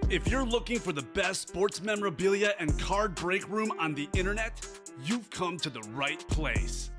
If you're looking for the best sports memorabilia and card break room on the internet, you've come to the right place.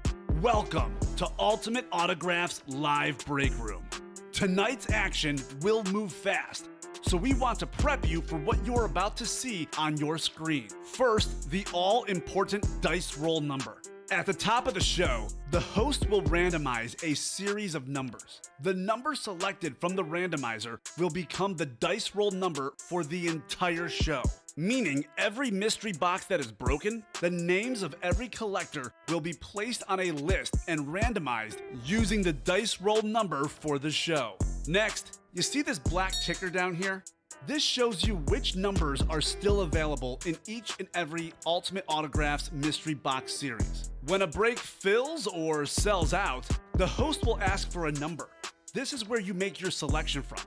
Welcome to Ultimate Autographs Live Break Room. Tonight's action will move fast, so we want to prep you for what you're about to see on your screen. First, the all-important dice roll number. At the top of the show, the host will randomize a series of numbers. The number selected from the randomizer will become the dice roll number for the entire show. Meaning every mystery box that is broken, the names of every collector will be placed on a list and randomized using the dice roll number for the show. Next, you see this black ticker down here? This shows you which numbers are still available in each and every Ultimate Autographs mystery box series. When a break fills or sells out, the host will ask for a number. This is where you make your selection from.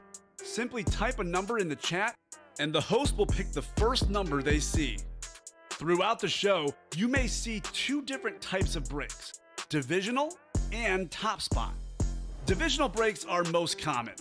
Simply type a number in the chat, and the host will pick the first number they see. Throughout the show, you may see two different types of breaks: divisional and top spot. Divisional breaks are most common.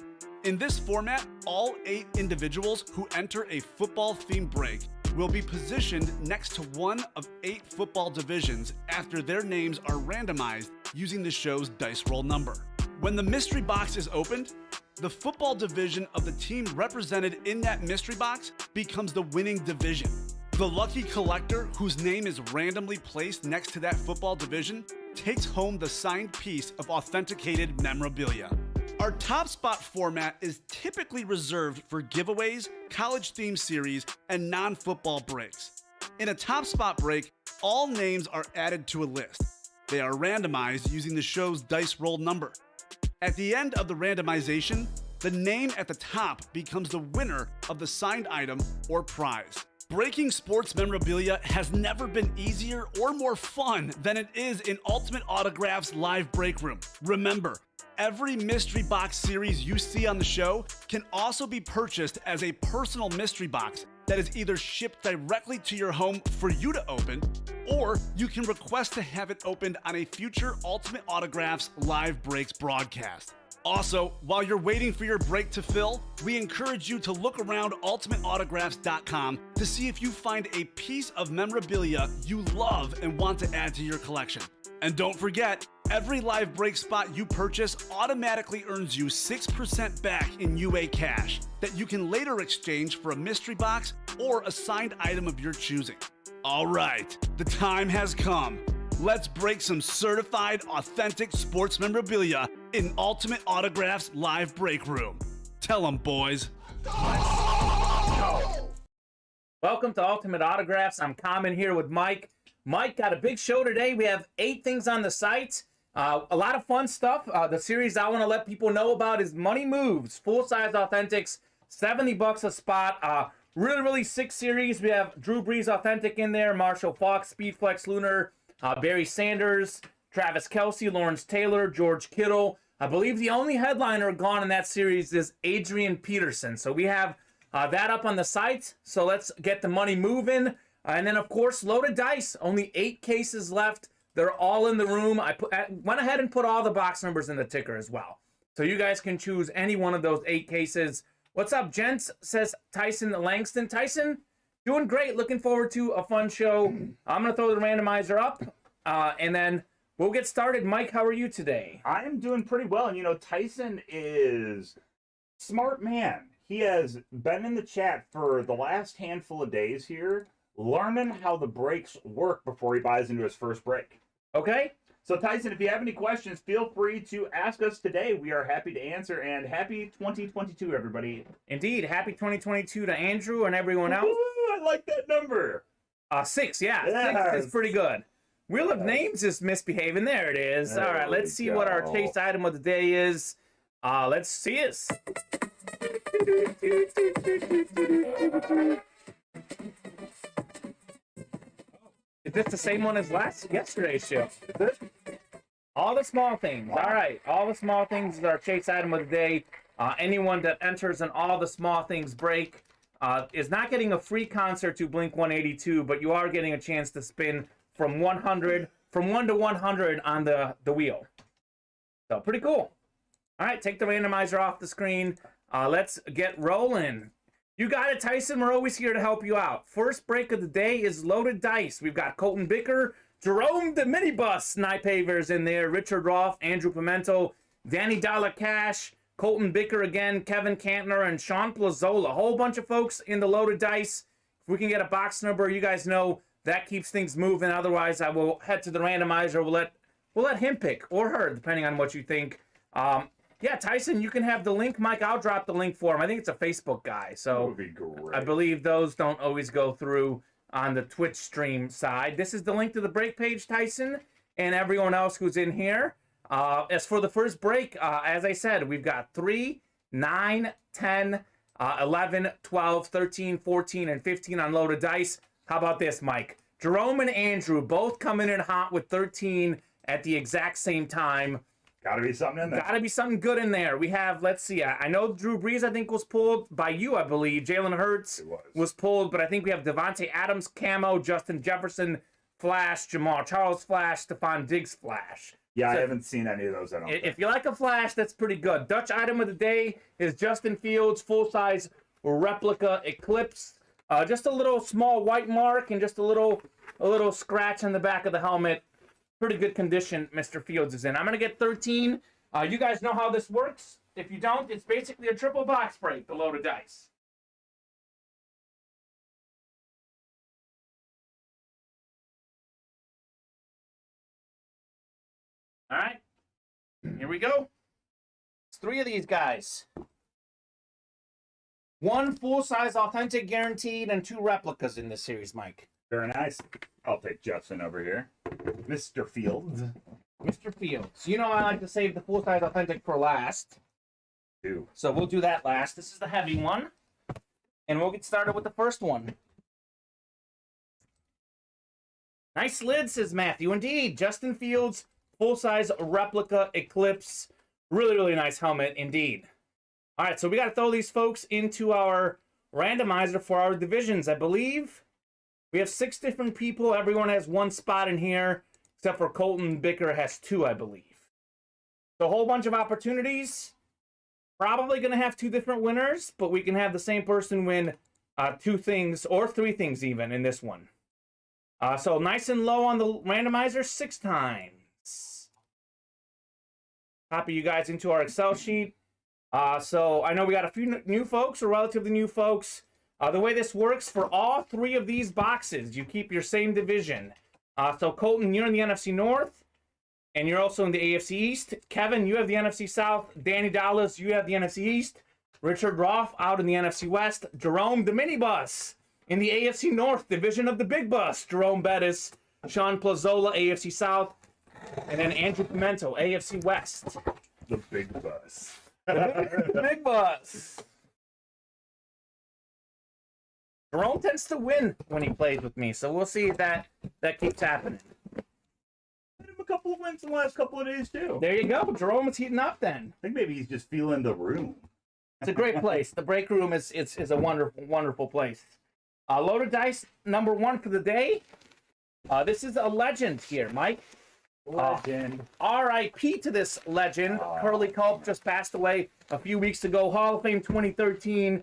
In this format, all 8 individuals who enter a football-themed break will be positioned next to one of 8 football divisions after their names are randomized using the show's dice roll number. When the mystery box is opened, the football division of the team represented in that mystery box becomes the winning division. The lucky collector whose name is randomly placed next to that football division takes home the signed piece of authenticated memorabilia. Our top spot format is typically reserved for giveaways, college-themed series, and non-football breaks. In a top spot break, all names are added to a list. They are randomized using the show's dice roll number. At the end of the randomization, the name at the top becomes the winner of the signed item or prize. Breaking sports memorabilia has never been easier or more fun than it is in Ultimate Autographs Live Break Room. Remember, every mystery box series you see on the show can also be purchased as a personal mystery box that is either shipped directly to your home for you to open, or you can request to have it opened on a future Ultimate Autographs Live Breaks broadcast. Also, while you're waiting for your break to fill, we encourage you to look around ultimateautographs.com to see if you find a piece of memorabilia you love and want to add to your collection. And don't forget, every live break spot you purchase automatically earns you 6% back in UA cash that you can later exchange for a mystery box or a signed item of your choosing. All right, the time has come. Let's break some certified, authentic sports memorabilia in Ultimate Autographs Live Break Room. Tell them, boys. Welcome to Ultimate Autographs. I'm Kamen here with Mike. Mike, got a big show today. We have 8 things on the site. A lot of fun stuff. The series I want to let people know about is Money Moves. Full-size authentics, $70 a spot. Really sick series. We have Drew Brees authentic in there, Marshall Faulk, Speedflex Lunar, Barry Sanders, Travis Kelce, Lawrence Taylor, George Kittle. I believe the only headliner gone in that series is Adrian Peterson. So we have that up on the site. So let's get the money moving. And then, of course, loaded dice. Only 8 cases left. They're all in the room. I went ahead and put all the box numbers in the ticker as well. So you guys can choose any one of those 8 cases. What's up, gents? Says Tyson Langston. Tyson, doing great. Looking forward to a fun show. I'm going to throw the randomizer up, and then we'll get started. Mike, how are you today? I am doing pretty well. And, you know, Tyson is smart man. He has been in the chat for the last handful of days here, learning how the breaks work before he buys into his first break. Okay. So, Tyson, if you have any questions, feel free to ask us today. We are happy to answer, and happy 2022, everybody. Indeed. Happy 2022 to Andrew and everyone else. Ooh, I like that number. 6, yeah. Yes. 6 is pretty good. Wheel of Names is misbehaving. There it is. There All right, let's see what our taste item of the day is. Let's see this. Is this the same one as yesterday's show? Is it? All the small things. Wow. All right. All the small things is our chase item of the day. Anyone that enters an all the small things break is not getting a free concert to Blink 182, but you are getting a chance to spin from 1 to 100 on the wheel. So pretty cool. All right. Take the randomizer off the screen. Let's get rolling. You got it, Tyson. We're always here to help you out. First break of the day is Loaded Dice. We've got Colton Bicker, Jerome the Minibus, Nypavers in there, Richard Roth, Andrew Pimento, Danny Dollar Cash, Colton Bicker again, Kevin Cantner, and Sean Plazola. A whole bunch of folks in the Loaded Dice. If we can get a box number, you guys know that keeps things moving. Otherwise, I will head to the randomizer. We'll let him pick, or her, depending on what you think. Yeah, Tyson, you can have the link. Mike, I'll drop the link for him. I think it's a Facebook guy, so That would be great. I believe those don't always go through on the Twitch stream side. This is the link to the break page, Tyson, and everyone else who's in here. As for the first break, as I said, we've got 3, 9, 10, 11, 12, 13, 14, and 15 on Loaded Dice. How about this, Mike? Jerome and Andrew both coming in hot with 13 at the exact same time. Gotta be something in there. Gotta be something good in there. We have, let's see, I know Drew Brees, I think, was pulled by you, I believe. Jalen Hurts was pulled, but I think we have Devontae Adams, Camo, Justin Jefferson, Flash, Jamal Charles, Flash, Stephon Diggs, Flash. Yeah, So I haven't seen any of those. I don't think. if you like a Flash, that's pretty good. Dutch item of the day is Justin Fields, full-size replica Eclipse. Just a little small white mark and just a little scratch on the back of the helmet. Pretty good condition Mr. Fields is in. I'm going to get 13. You guys know how this works. If you don't, it's basically a triple box break, the Loaded Dice. All right. Here we go. It's 3 of these guys. 1 full-size authentic guaranteed and 2 replicas in this series, Mike. Very nice. I'll take Justin over here. Mr. Fields. Mr. Fields. You know I like to save the full-size authentic for last. Two. So we'll do that last. This is the heavy one. And we'll get started with the first one. Nice lid, says Matthew. Indeed, Justin Fields, full-size replica Eclipse. Really, really nice helmet, indeed. All right, so we got to throw these folks into our randomizer for our divisions. I believe we have 6 different people. Everyone has 1 spot in here, except for Colton Bicker has 2, I believe. So a whole bunch of opportunities. Probably going to have 2 different winners, but we can have the same person win 2 things, or 3 things even, in this one. So nice and low on the randomizer, 6 times. Copy you guys into our Excel sheet. So I know we got a few new folks, or relatively new folks. The way this works, for all 3 of these boxes, you keep your same division. So Colton, you're in the NFC North, and you're also in the AFC East. Kevin, you have the NFC South. Danny Dallas, you have the NFC East. Richard Roth out in the NFC West. Jerome, the minibus, in the AFC North division of the big bus. Jerome Bettis, Sean Plazola, AFC South, and then Andrew Pimento, AFC West. The big bus. Big bus. Jerome tends to win when he plays with me, so we'll see if that keeps happening. Had him a couple of wins in the last couple of days too. There you go. Jerome is heating up then. I think maybe he's just feeling the room. It's a great place. The break room is a wonderful, wonderful place. Loaded dice number 1 for the day. This is a legend here, Mike. Legend. R.I.P. to this legend. Curly Culp just passed away a few weeks ago. Hall of Fame 2013,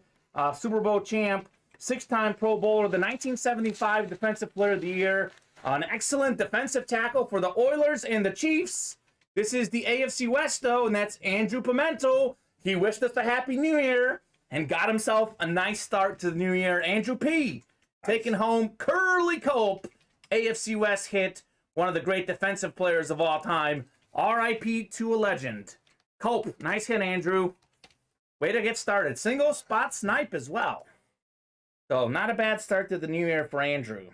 Super Bowl champ, 6-time Pro Bowler, the 1975 Defensive Player of the Year, an excellent defensive tackle for the Oilers and the Chiefs. This is the AFC West, though, and that's Andrew Pimento. He wished us a Happy New Year and got himself a nice start to the new year. Andrew P. taking home Curly Culp, AFC West hit, one of the great defensive players of all time. R.I.P. to a legend. Culp, nice hit, Andrew. Way to get started. Single spot snipe as well. So not a bad start to the new year for Andrew.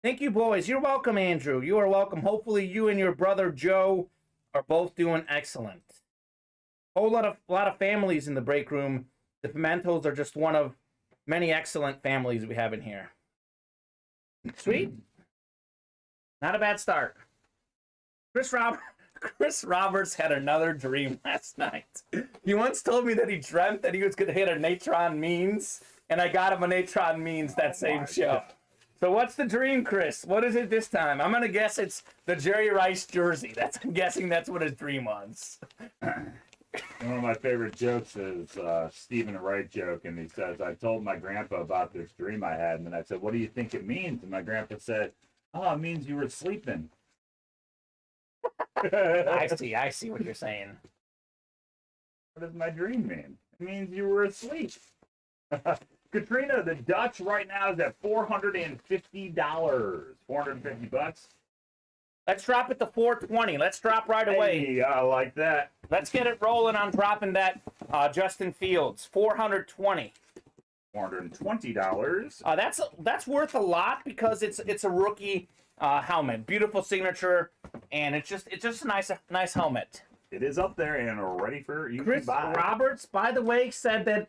Thank you, boys. You're welcome, Andrew. You are welcome. Hopefully you and your brother Joe are both doing excellent. Whole lot of families in the break room. The Pimentos are just one of many excellent families we have in here. Sweet. Not a bad start. Chris Roberts had another dream last night. He once told me that he dreamt that he was going to hit a Natron Means, and I got him a Natron Means that same show. So what's the dream, Chris? What is it this time? I'm going to guess it's the Jerry Rice jersey. I'm guessing that's what his dream was. One of my favorite jokes is Stephen Wright joke, and he says, "I told my grandpa about this dream I had, and then I said, 'What do you think it means?' And my grandpa said, 'Oh, it means you were sleeping.'" I see what you're saying. What does my dream mean? It means you were asleep. Katrina, the Dutch right now is at $450. $450. Let's drop it to 420. Let's drop right away. Hey, I like that. Let's get it rolling on dropping that Justin Fields. 420. $420. That's worth a lot because it's a rookie helmet. Beautiful signature, and it's just a nice helmet. It is up there and ready for you Chris to buy. Roberts, by the way, said that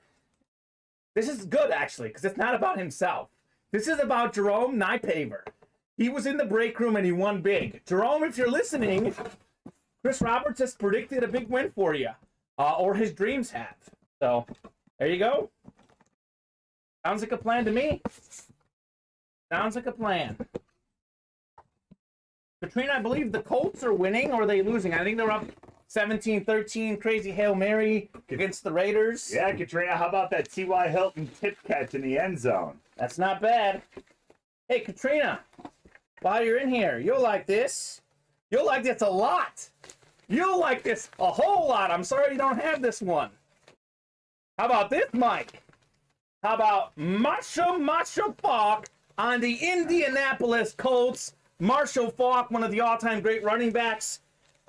this is good actually because it's not about himself. This is about Jerome Nypaver. He was in the break room and he won big. Jerome, if you're listening, Chris Roberts has predicted a big win for you, or his dreams have. So there you go. Sounds like a plan to me. Sounds like a plan. Katrina, I believe the Colts are winning, or are they losing? I think they're up 17-13, crazy Hail Mary against the Raiders. Yeah, Katrina, how about that T.Y. Hilton tip catch in the end zone? That's not bad. Hey, Katrina, while you're in here, you'll like this. You'll like this a lot. You'll like this a whole lot. I'm sorry you don't have this one. How about this, Mike? How about Marshall Faulk on the Indianapolis Colts? Marshall Faulk, one of the all-time great running backs,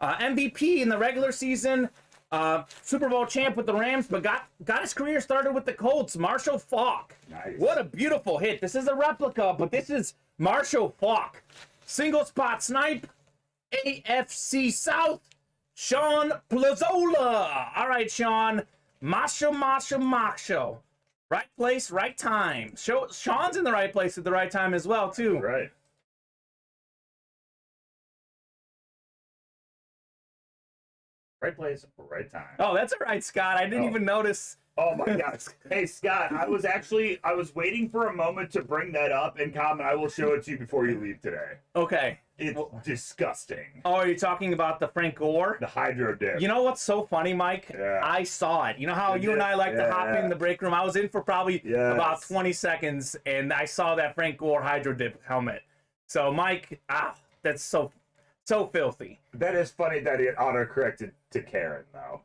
MVP in the regular season, Super Bowl champ with the Rams, but got his career started with the Colts. Marshall Faulk. Nice. What a beautiful hit. This is a replica, but this is Marshall Faulk. Single spot snipe, AFC South, Sean Plazola. All right, Sean. Marshall. Right place, right time. Sean's in the right place at the right time as well, too. Right. Right place, right time. Oh, that's all right, Scott. I didn't even notice. Oh my God. Hey, Scott, I was waiting for a moment to bring that up in Kamen. I will show it to you before you leave today. Okay. It's disgusting. Oh, are you talking about the Frank Gore? The hydro dip. You know what's so funny, Mike? Yeah. I saw it. You know how you and I like to hop in the break room? I was in for probably about 20 seconds, and I saw that Frank Gore hydro dip helmet. So, Mike, that's so filthy. That is funny that it auto-corrected to Karen, though.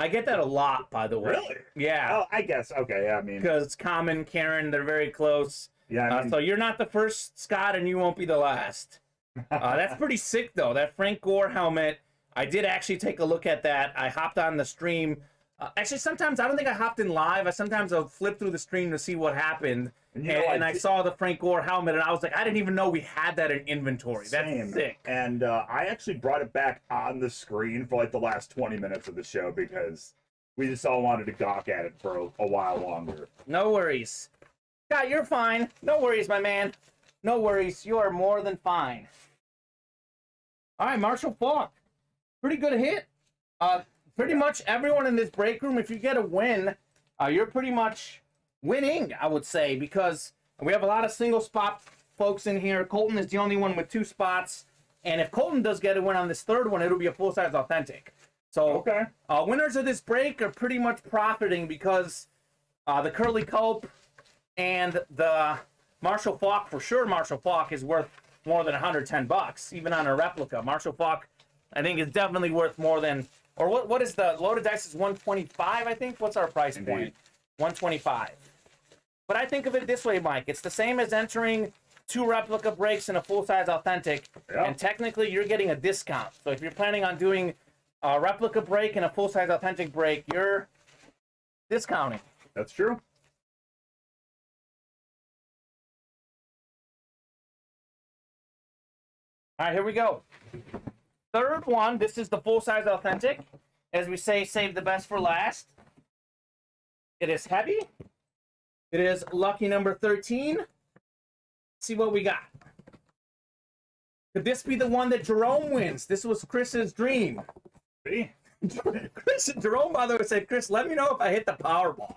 I get that a lot, by the way. Really? Yeah. Oh, I guess. Okay, I mean. Because Kamen, Karen, they're very close. Yeah. I mean, so you're not the first, Scott, and you won't be the last. That's pretty sick, though. That Frank Gore helmet, I did actually take a look at that. I hopped on the stream. Actually, sometimes I don't think I hopped in live. Sometimes I'll flip through the stream to see what happened. And I saw the Frank Gore helmet, and I was like, I didn't even know we had that in inventory. That's sick. And I actually brought it back on the screen for like the last 20 minutes of the show because we just all wanted to gawk at it for a while longer. No worries. Scott, you're fine. No worries, my man. No worries. You are more than fine. All right, Marshall Faulk. Pretty good hit. Pretty much everyone in this break room, if you get a win, you're pretty much winning, I would say, because we have a lot of single spot folks in here. Colton is the only one with 2 spots. And if Colton does get a win on this third one, it'll be a full-size authentic. So winners of this break are pretty much profiting because the Curly Culp and the Marshall Faulk, for sure Marshall Faulk is worth more than $110, even on a replica. Marshall Faulk, I think, is definitely worth more than, or what is the loaded dice is 125, I think? What's our price point? 125. But I think of it this way, Mike. It's the same as entering 2 replica breaks in a full-size authentic, and technically you're getting a discount. So if you're planning on doing a replica break and a full-size authentic break, you're discounting. That's true. All right, here we go. Third one, this is the full-size authentic. As we say, save the best for last. It is heavy. It is lucky number 13. Let's see what we got. Could this be the one that Jerome wins? This was Chris's dream. See? Jerome, by the way, said, Chris, let me know if I hit the Powerball.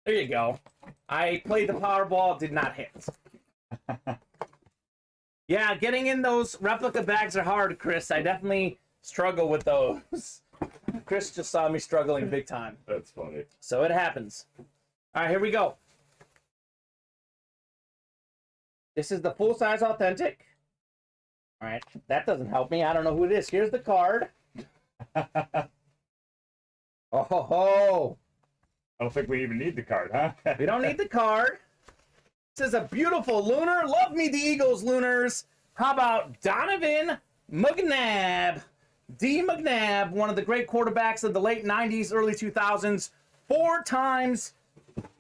There you go. I played the Powerball, did not hit. Yeah, getting in those replica bags are hard, Chris. I definitely struggle with those. Chris just saw me struggling big time. That's funny. So it happens. All right, here we go. This is the full-size authentic. All right, that doesn't help me. I don't know who it is. Here's the card. Oh, ho, ho. I don't think we even need the card, huh? We don't need the card. This is a beautiful lunar. Love me the Eagles lunars. How about Donovan McNabb? D. McNabb, one of the great quarterbacks of the late 90s, early 2000s. 4 times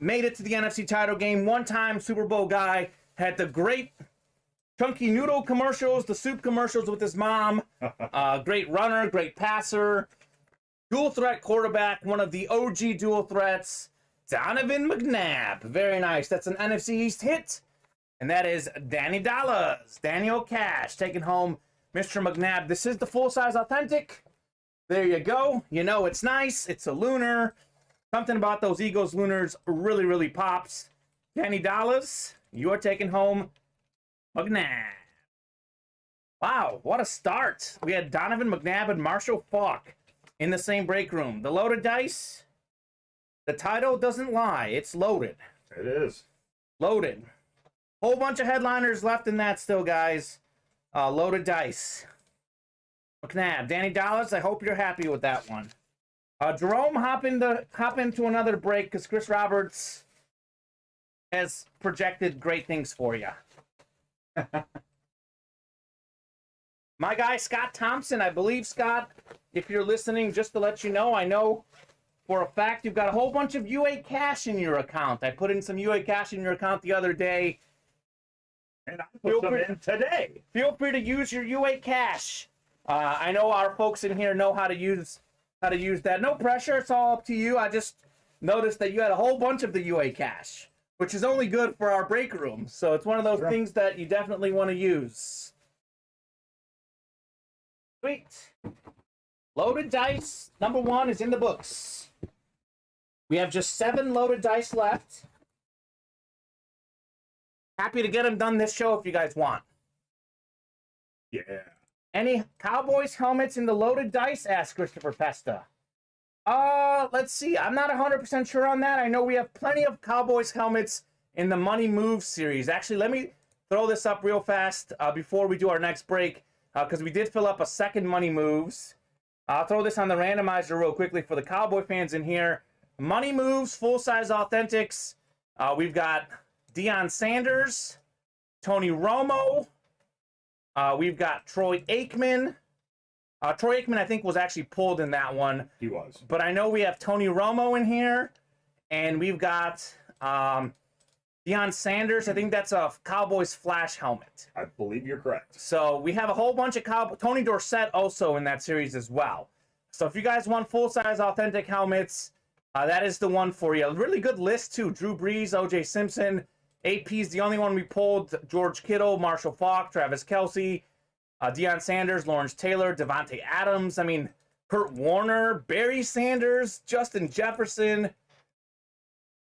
made it to the NFC title game. 1-time Super Bowl guy. Had the great chunky noodle commercials, the soup commercials with his mom. Great runner, great passer. Dual threat quarterback, one of the OG dual threats. Donovan McNabb. Very nice. That's an NFC East hit. And that is Danny Dollars. Daniel Cash taking home Mr. McNabb. This is the full-size authentic. There you go. You know it's nice. It's a lunar. Something about those Eagles lunars really, really pops. Danny Dollars, you're taking home McNabb. Wow, what a start. We had Donovan McNabb and Marshall Faulk in the same break room. The loaded dice. The title doesn't lie. It's loaded. It is. Loaded. Whole bunch of headliners left in that still, guys. Loaded dice. McNabb. Danny Dollars, I hope you're happy with that one. Jerome, hop into another break because Chris Roberts has projected great things for you. My guy, Scott Thompson. I believe, Scott, if you're listening, just to let you know, I know for a fact you've got a whole bunch of UA cash in your account. I put in some UA cash in your account the other day. And I put some in today. Feel free to use your UA cash. I know our folks in here know how to use that. No pressure. It's all up to you. I just noticed that you had a whole bunch of the UA cash, which is only good for our break room. So it's one of those things that you definitely want to use. Sweet. Loaded dice number 1 is in the books. We have just 7 loaded dice left. Happy to get them done this show if you guys want. Yeah. Any Cowboys helmets in the loaded dice? Asked Christopher Pesta. Let's see. I'm not 100% sure on that. I know we have plenty of Cowboys helmets in the Money Moves series. Actually, let me throw this up real fast before we do our next break, because we did fill up a second Money Moves. I'll throw this on the randomizer real quickly for the Cowboy fans in here. Money Moves, full-size authentics. We've got Deion Sanders, Tony Romo. We've got Troy Aikman. Troy Aikman, I think, was actually pulled in that one. He was. But I know we have Tony Romo in here. And we've got Deion Sanders. I think that's a Cowboys flash helmet. I believe you're correct. So we have a whole bunch of Tony Dorsett also in that series as well. So if you guys want full-size authentic helmets, that is the one for you. A really good list, too. Drew Brees, O.J. Simpson. AP's the only one we pulled. George Kittle, Marshall Faulk, Travis Kelce, Deion Sanders, Lawrence Taylor, Devontae Adams. I mean, Kurt Warner, Barry Sanders, Justin Jefferson.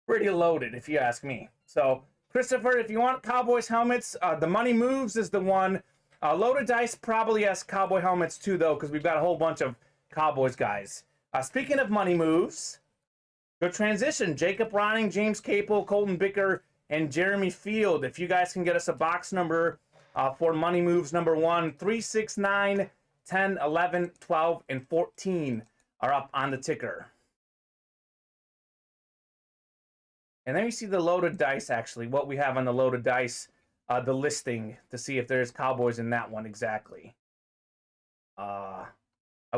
Pretty loaded, if you ask me. So, Christopher, if you want Cowboys helmets, the Money Moves is the one. Loaded Dice probably has Cowboy helmets, too, though, because we've got a whole bunch of Cowboys guys. Speaking of Money Moves, good transition. Jacob Ronning, James Capel, Colton Bicker, and Jeremy Field. If you guys can get us a box number for Money Moves number 1, 3, 6, 9, 10, 11, 12, and 14 are up on the ticker. And then we see the loaded dice, actually, what we have on the loaded dice, the listing, to see if there's Cowboys in that one exactly. I'll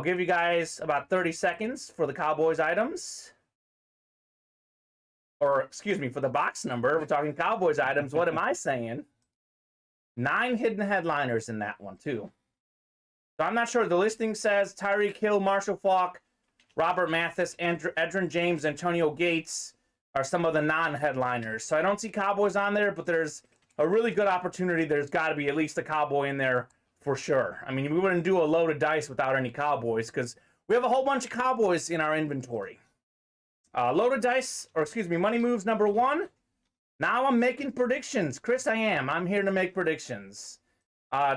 give you guys about 30 seconds for the Cowboys items. Or, excuse me, for the box number. We're talking Cowboys items. What am I saying? 9 hidden headliners in that one, too. So I'm not sure. The listing says Tyreek Hill, Marshall Faulk, Robert Mathis, Edgerrin James, Antonio Gates are some of the non-headliners. So I don't see Cowboys on there, but there's a really good opportunity. There's got to be at least a Cowboy in there for sure. I mean, we wouldn't do a loaded dice without any Cowboys because we have a whole bunch of Cowboys in our inventory. Loaded dice, or excuse me, Money Moves number 1. Now I'm making predictions. Chris, I am. I'm here to make predictions.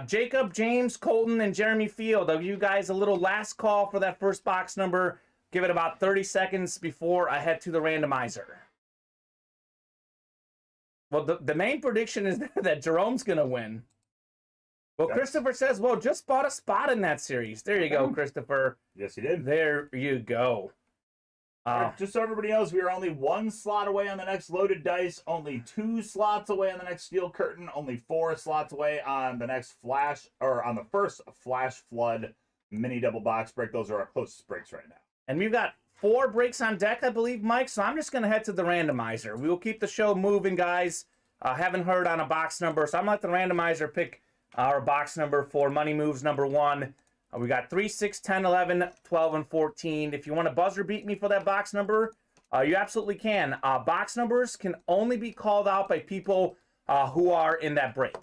Jacob, James, Colton, and Jeremy Field. I'll give you guys a little last call for that first box number. Give it about 30 seconds before I head to the randomizer. Well, the main prediction is that Jerome's going to win. Well, Christopher says, well, just bought a spot in that series. There you go, Christopher. Yes, he did. There you go. Just so everybody knows, we are only 1 slot away on the next loaded dice, only 2 slots away on the next steel curtain, only 4 slots away on the next flash, or on the first flash flood mini double box break. Those are our closest breaks right now. And we've got 4 breaks on deck, I believe, Mike. So I'm just going to head to the randomizer. We will keep the show moving, guys. Haven't heard on a box number, so I'm going to let the randomizer pick our box number for Money Moves number 1. We got 3, 6, 10, 11, 12, and 14. If you want to buzzer beat me for that box number, you absolutely can. Box numbers can only be called out by people who are in that break.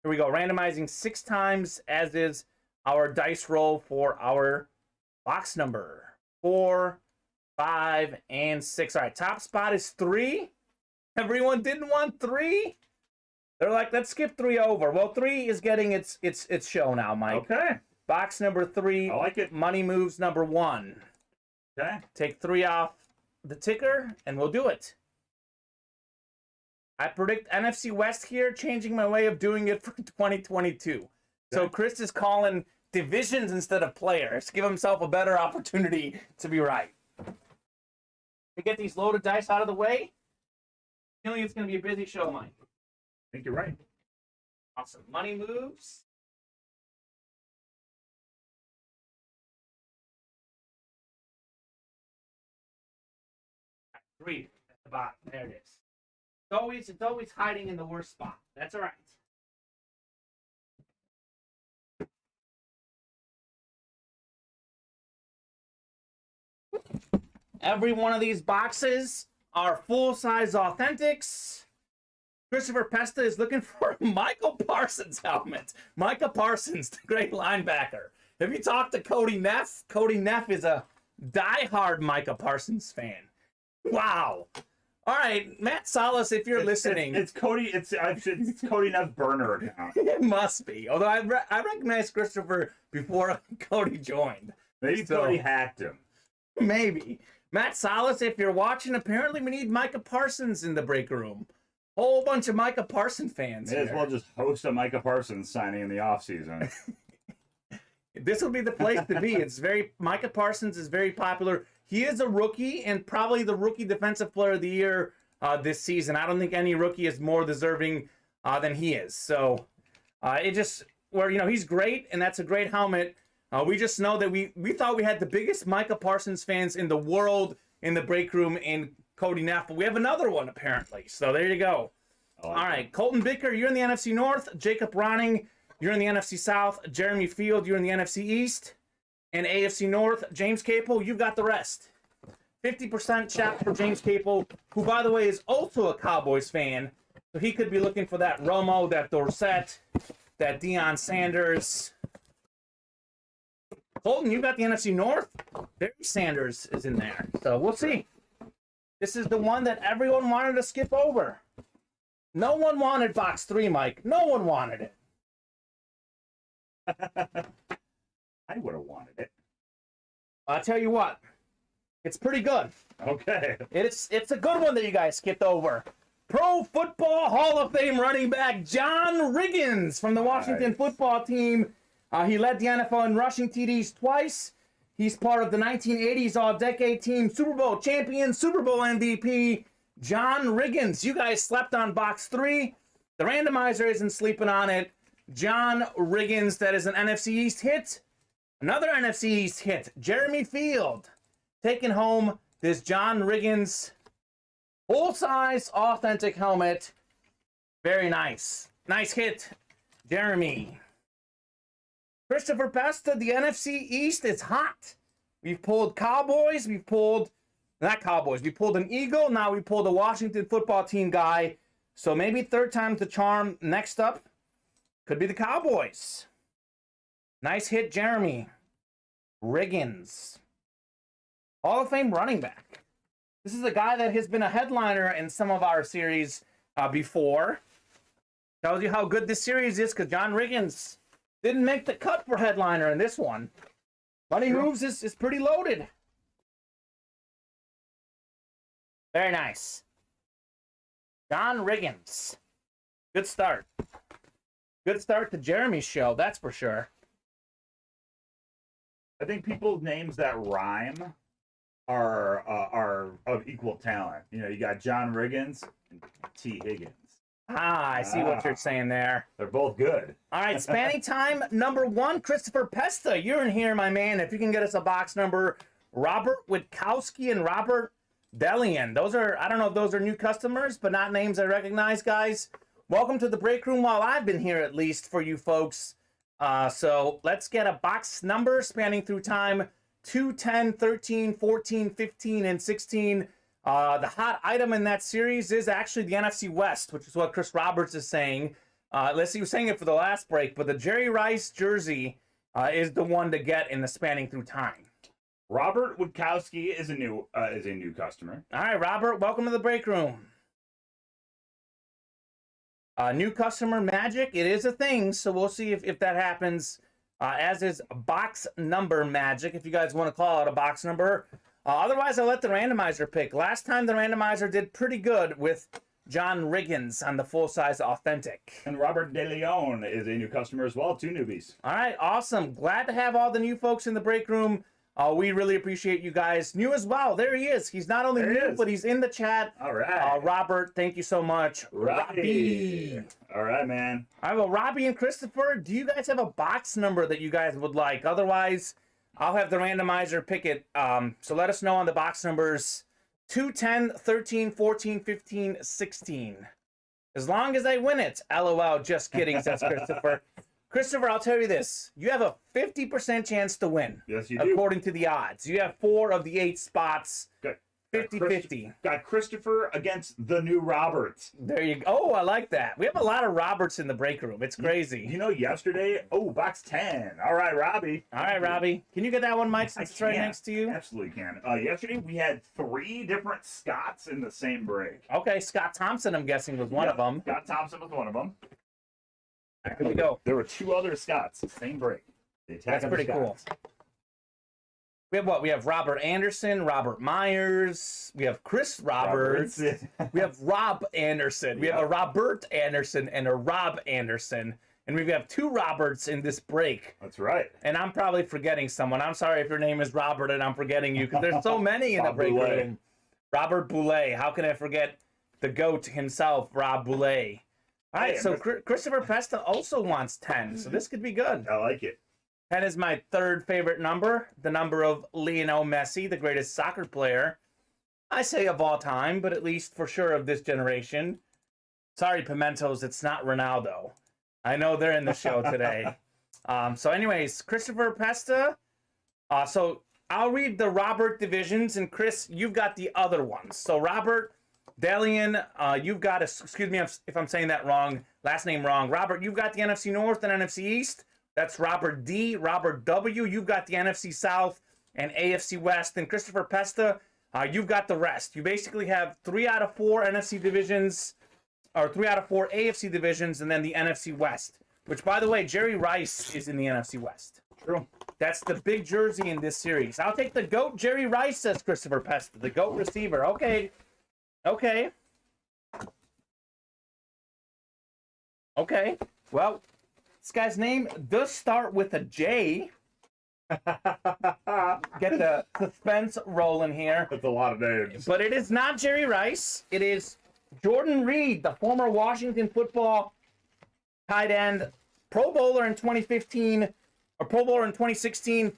Here we go. Randomizing 6 times, as is our dice roll for our box number. 4, 5, and 6. All right, top spot is 3. Everyone didn't want 3. They're like, let's skip 3 over. Well, 3 is getting its show now, Mike. Okay. Box number 3. I like it. Money Moves number 1. Okay. Take 3 off the ticker, and we'll do it. I predict NFC West here, changing my way of doing it for 2022. Okay. So Chris is calling divisions instead of players. Give himself a better opportunity to be right. To get these loaded dice out of the way, feeling it's going to be a busy show, Mike. I think you're right. Awesome. Money Moves. Three at the bottom. There it is. It's always hiding in the worst spot. That's all right. Every one of these boxes are full-size authentics. Christopher Pesta is looking for a Michael Parsons helmet. Micah Parsons, the great linebacker. Have you talked to Cody Neff? Cody Neff is a diehard Micah Parsons fan. Wow. All right, Matt Salas, if you're listening. It's Cody. It's Cody Neff's burner account. It must be. Although I recognized Christopher before Cody joined. Maybe Cody hacked him. Maybe. Matt Salas, if you're watching, apparently we need Micah Parsons in the break room. Whole bunch of Micah Parsons fans. May as well just host a Micah Parsons signing in the offseason. This will be the place to be. Micah Parsons is very popular. He is a rookie and probably the rookie defensive player of the year this season. I don't think any rookie is more deserving than he is. So he's great, and that's a great helmet. We just know that we thought we had the biggest Micah Parsons fans in the world in the break room in Cody Neff, but we have another one apparently. So there you go. All right, Colton Bicker, you're in the NFC North. Jacob Ronning, you're in the NFC South. Jeremy Field, you're in the NFC East. And AFC North, James Capel, you've got the rest. 50% shot for James Capel, who, by the way, is also a Cowboys fan. So he could be looking for that Romo, that Dorsett, that Deion Sanders. Colton, you got the NFC North. Barry Sanders is in there. So we'll see. This is the one that everyone wanted to skip over. No one wanted box 3, Mike. No one wanted it. I would have wanted it. I'll tell you what. It's pretty good. Okay. It's a good one that you guys skipped over. Pro Football Hall of Fame running back John Riggins from the Washington football team. He led the NFL in rushing TDs twice. He's part of the 1980s All-Decade Team, Super Bowl champion, Super Bowl MVP, John Riggins. You guys slept on box 3. The randomizer isn't sleeping on it. John Riggins, that is an NFC East hit. Another NFC East hit, Jeremy Field, taking home this John Riggins full-size authentic helmet. Very nice. Nice hit, Jeremy. Christopher Pesta, the NFC East is hot. We've pulled Cowboys. We pulled an Eagle. Now we pulled a Washington football team guy. So maybe third time's the charm. Next up could be the Cowboys. Nice hit, Jeremy. Riggins. Hall of Fame running back. This is a guy that has been a headliner in some of our series before. Tells you how good this series is because John Riggins didn't make the cut for headliner in this one. Money Moves is pretty loaded. Very nice. John Riggins. Good start. Good start to Jeremy's show, that's for sure. I think people's names that rhyme are of equal talent. You know, you got John Riggins and T. Higgins. Ah, I see what you're saying there. They're both good. All right, Spanny time number 1, Christopher Pesta. You're in here, my man. If you can get us a box number, Robert Witkowski and Robert Delian. Those are, I don't know if those are new customers, but not names I recognize, guys. Welcome to the break room while I've been here, at least, for you folks. So let's get a box number spanning through time 2, 10, 13, 14, 15, and 16. The hot item in that series is actually the NFC West, which is what Chris Roberts is saying. He was saying it for the last break, but the Jerry Rice jersey is the one to get in the spanning through time. Robert Witkowski is a new customer. All right, Robert, welcome to the break room. New customer magic, it is a thing, so we'll see if that happens. As is box number magic, if you guys want to call it a box number. Otherwise, I'll let the randomizer pick. Last time, the randomizer did pretty good with John Riggins on the full-size authentic. And Robert De Leon is a new customer as well. 2 newbies. All right, awesome. Glad to have all the new folks in the break room. We really appreciate you guys. New as well. There he is. He's not only new, but he's in the chat. All right. Robert, thank you so much. Robbie. All right, man. All right, well, Robbie and Christopher, do you guys have a box number that you guys would like? Otherwise, I'll have the randomizer pick it. So let us know on the box numbers 2, 10, 13, 14, 15, 16. As long as I win it. LOL, just kidding, says Christopher. Christopher, I'll tell you this. You have a 50% chance to win. Yes, you do. According to the odds. You have 4 of the 8 spots. 50-50. Got Christopher against the new Roberts. There you go. Oh, I like that. We have a lot of Roberts in the break room. It's crazy. You know, yesterday, box 10. All right, Robbie. All right, Robbie. Can you get that one, Mike, since it's right next to you? Absolutely can. Yesterday, we had 3 different Scotts in the same break. Okay, Scott Thompson, I'm guessing, was one of them. Scott Thompson was one of them. Here we go. There were 2 other Scotts, same break. That's pretty cool. We have what? We have Robert Anderson, Robert Myers. We have Chris Roberts. We have Rob Anderson. We have a Robert Anderson and a Rob Anderson. And we have 2 Roberts in this break. That's right. And I'm probably forgetting someone. I'm sorry if your name is Robert and I'm forgetting you because there's so many in the break room. Robert Boulay. How can I forget the GOAT himself, Rob Boulay? All right, so Christopher Pesta also wants 10, so this could be good. I like it. 10 is my 3rd favorite number, the number of Lionel Messi, the greatest soccer player. I say of all time, but at least for sure of this generation. Sorry, Pimentos, it's not Ronaldo. I know they're in the show today. So anyways, Christopher Pesta. So I'll read the Robert divisions, and Chris, you've got the other ones. So Robert Delian, you've got, excuse me if I'm saying that wrong, last name wrong. Robert, you've got the NFC North and NFC East. That's Robert D. Robert W. You've got the NFC South and AFC West. And Christopher Pesta, you've got the rest. You basically have 3 out of 4 NFC divisions, or 3 out of 4 AFC divisions, and then the NFC West. Which, by the way, Jerry Rice is in the NFC West. True. That's the big jersey in this series. I'll take the GOAT Jerry Rice, says Christopher Pesta. The GOAT receiver. Okay. Okay. Okay. Well, this guy's name does start with a J. Get the suspense rolling here. That's a lot of names. But it is not Jerry Rice. It is Jordan Reed, the former Washington football tight end, Pro Bowler in 2015, or Pro Bowler in 2016,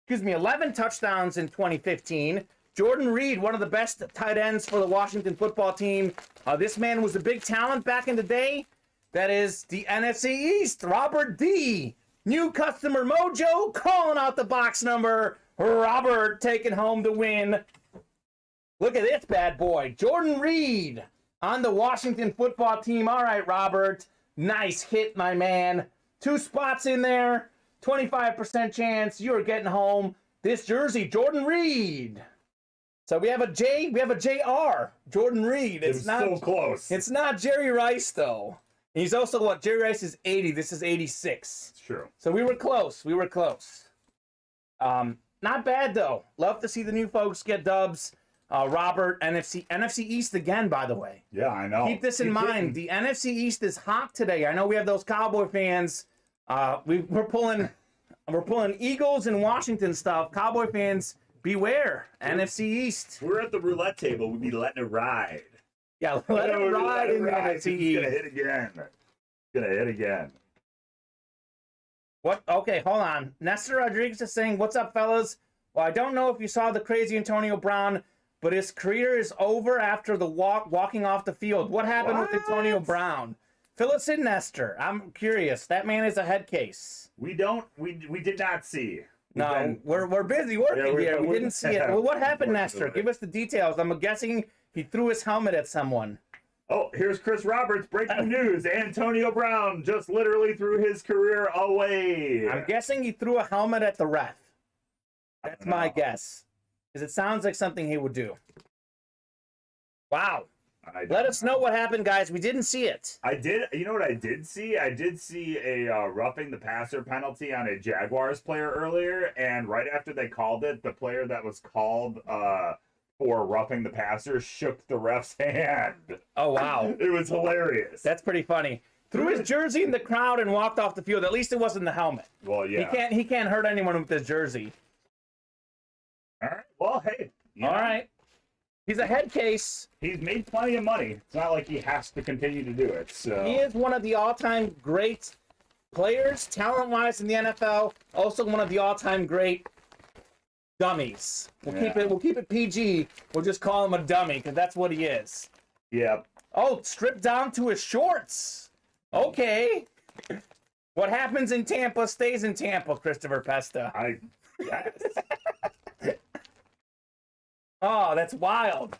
11 touchdowns in 2015. Jordan Reed, one of the best tight ends for the Washington football team. This man was a big talent back in the day. That is the NFC East, Robert D. New customer mojo, calling out the box number. Robert taking home the win. Look at this bad boy. Jordan Reed on the Washington football team. All right, Robert. Nice hit, my man. 2 spots in there. 25% chance you're getting home this jersey, Jordan Reed. So we have a J, we have a JR, Jordan Reed. It's not so close. It's not Jerry Rice, though. And he's also what? Jerry Rice is 80. This is 86. It's true. So we were close. We were close. Not bad, though. Love to see the new folks get dubs. Robert, NFC East again, by the way. Yeah, I know. Keep this in mind. The NFC East is hot today. I know we have those Cowboy fans. We're pulling Eagles and Washington stuff. Cowboy fans, beware. NFC East. We're at the roulette table. We'd be letting it ride. Yeah, let it ride in the NFC East. He's gonna hit again. Gonna hit again. What? Okay, hold on. Nestor Rodriguez is saying, "What's up, fellas? Well, I don't know if you saw the crazy Antonio Brown, but his career is over after the walking off the field. What happened with Antonio Brown? Fill us in, Nestor. I'm curious. That man is a head case. We did not see. No, we're busy working here. We didn't see it. Well, what happened, Nestor? Give us the details. I'm guessing he threw his helmet at someone. Oh, here's Chris Roberts. Breaking news. Antonio Brown just literally threw his career away. I'm guessing he threw a helmet at the ref. That's my guess. Because it sounds like something he would do. Wow. Let us know what happened, guys. We didn't see it. I did. You know what I did see? I did see a roughing the passer penalty on a Jaguars player earlier. And right after they called it, the player that was called for roughing the passer shook the ref's hand. Oh, wow. It was hilarious. That's pretty funny. Threw his jersey in the crowd and walked off the field. At least it wasn't the helmet. Well, yeah. He can't hurt anyone with his jersey. All right. Well, hey. All right. He's a head case. He's made plenty of money. It's not like he has to continue to do it. So he is one of the all-time great players, talent-wise, in the NFL. Also one of the all-time great dummies. We'll keep it PG. We'll just call him a dummy because that's what he is. Yep. Oh, stripped down to his shorts. Okay. What happens in Tampa stays in Tampa, Christopher Pesta. Yes. Oh, that's wild.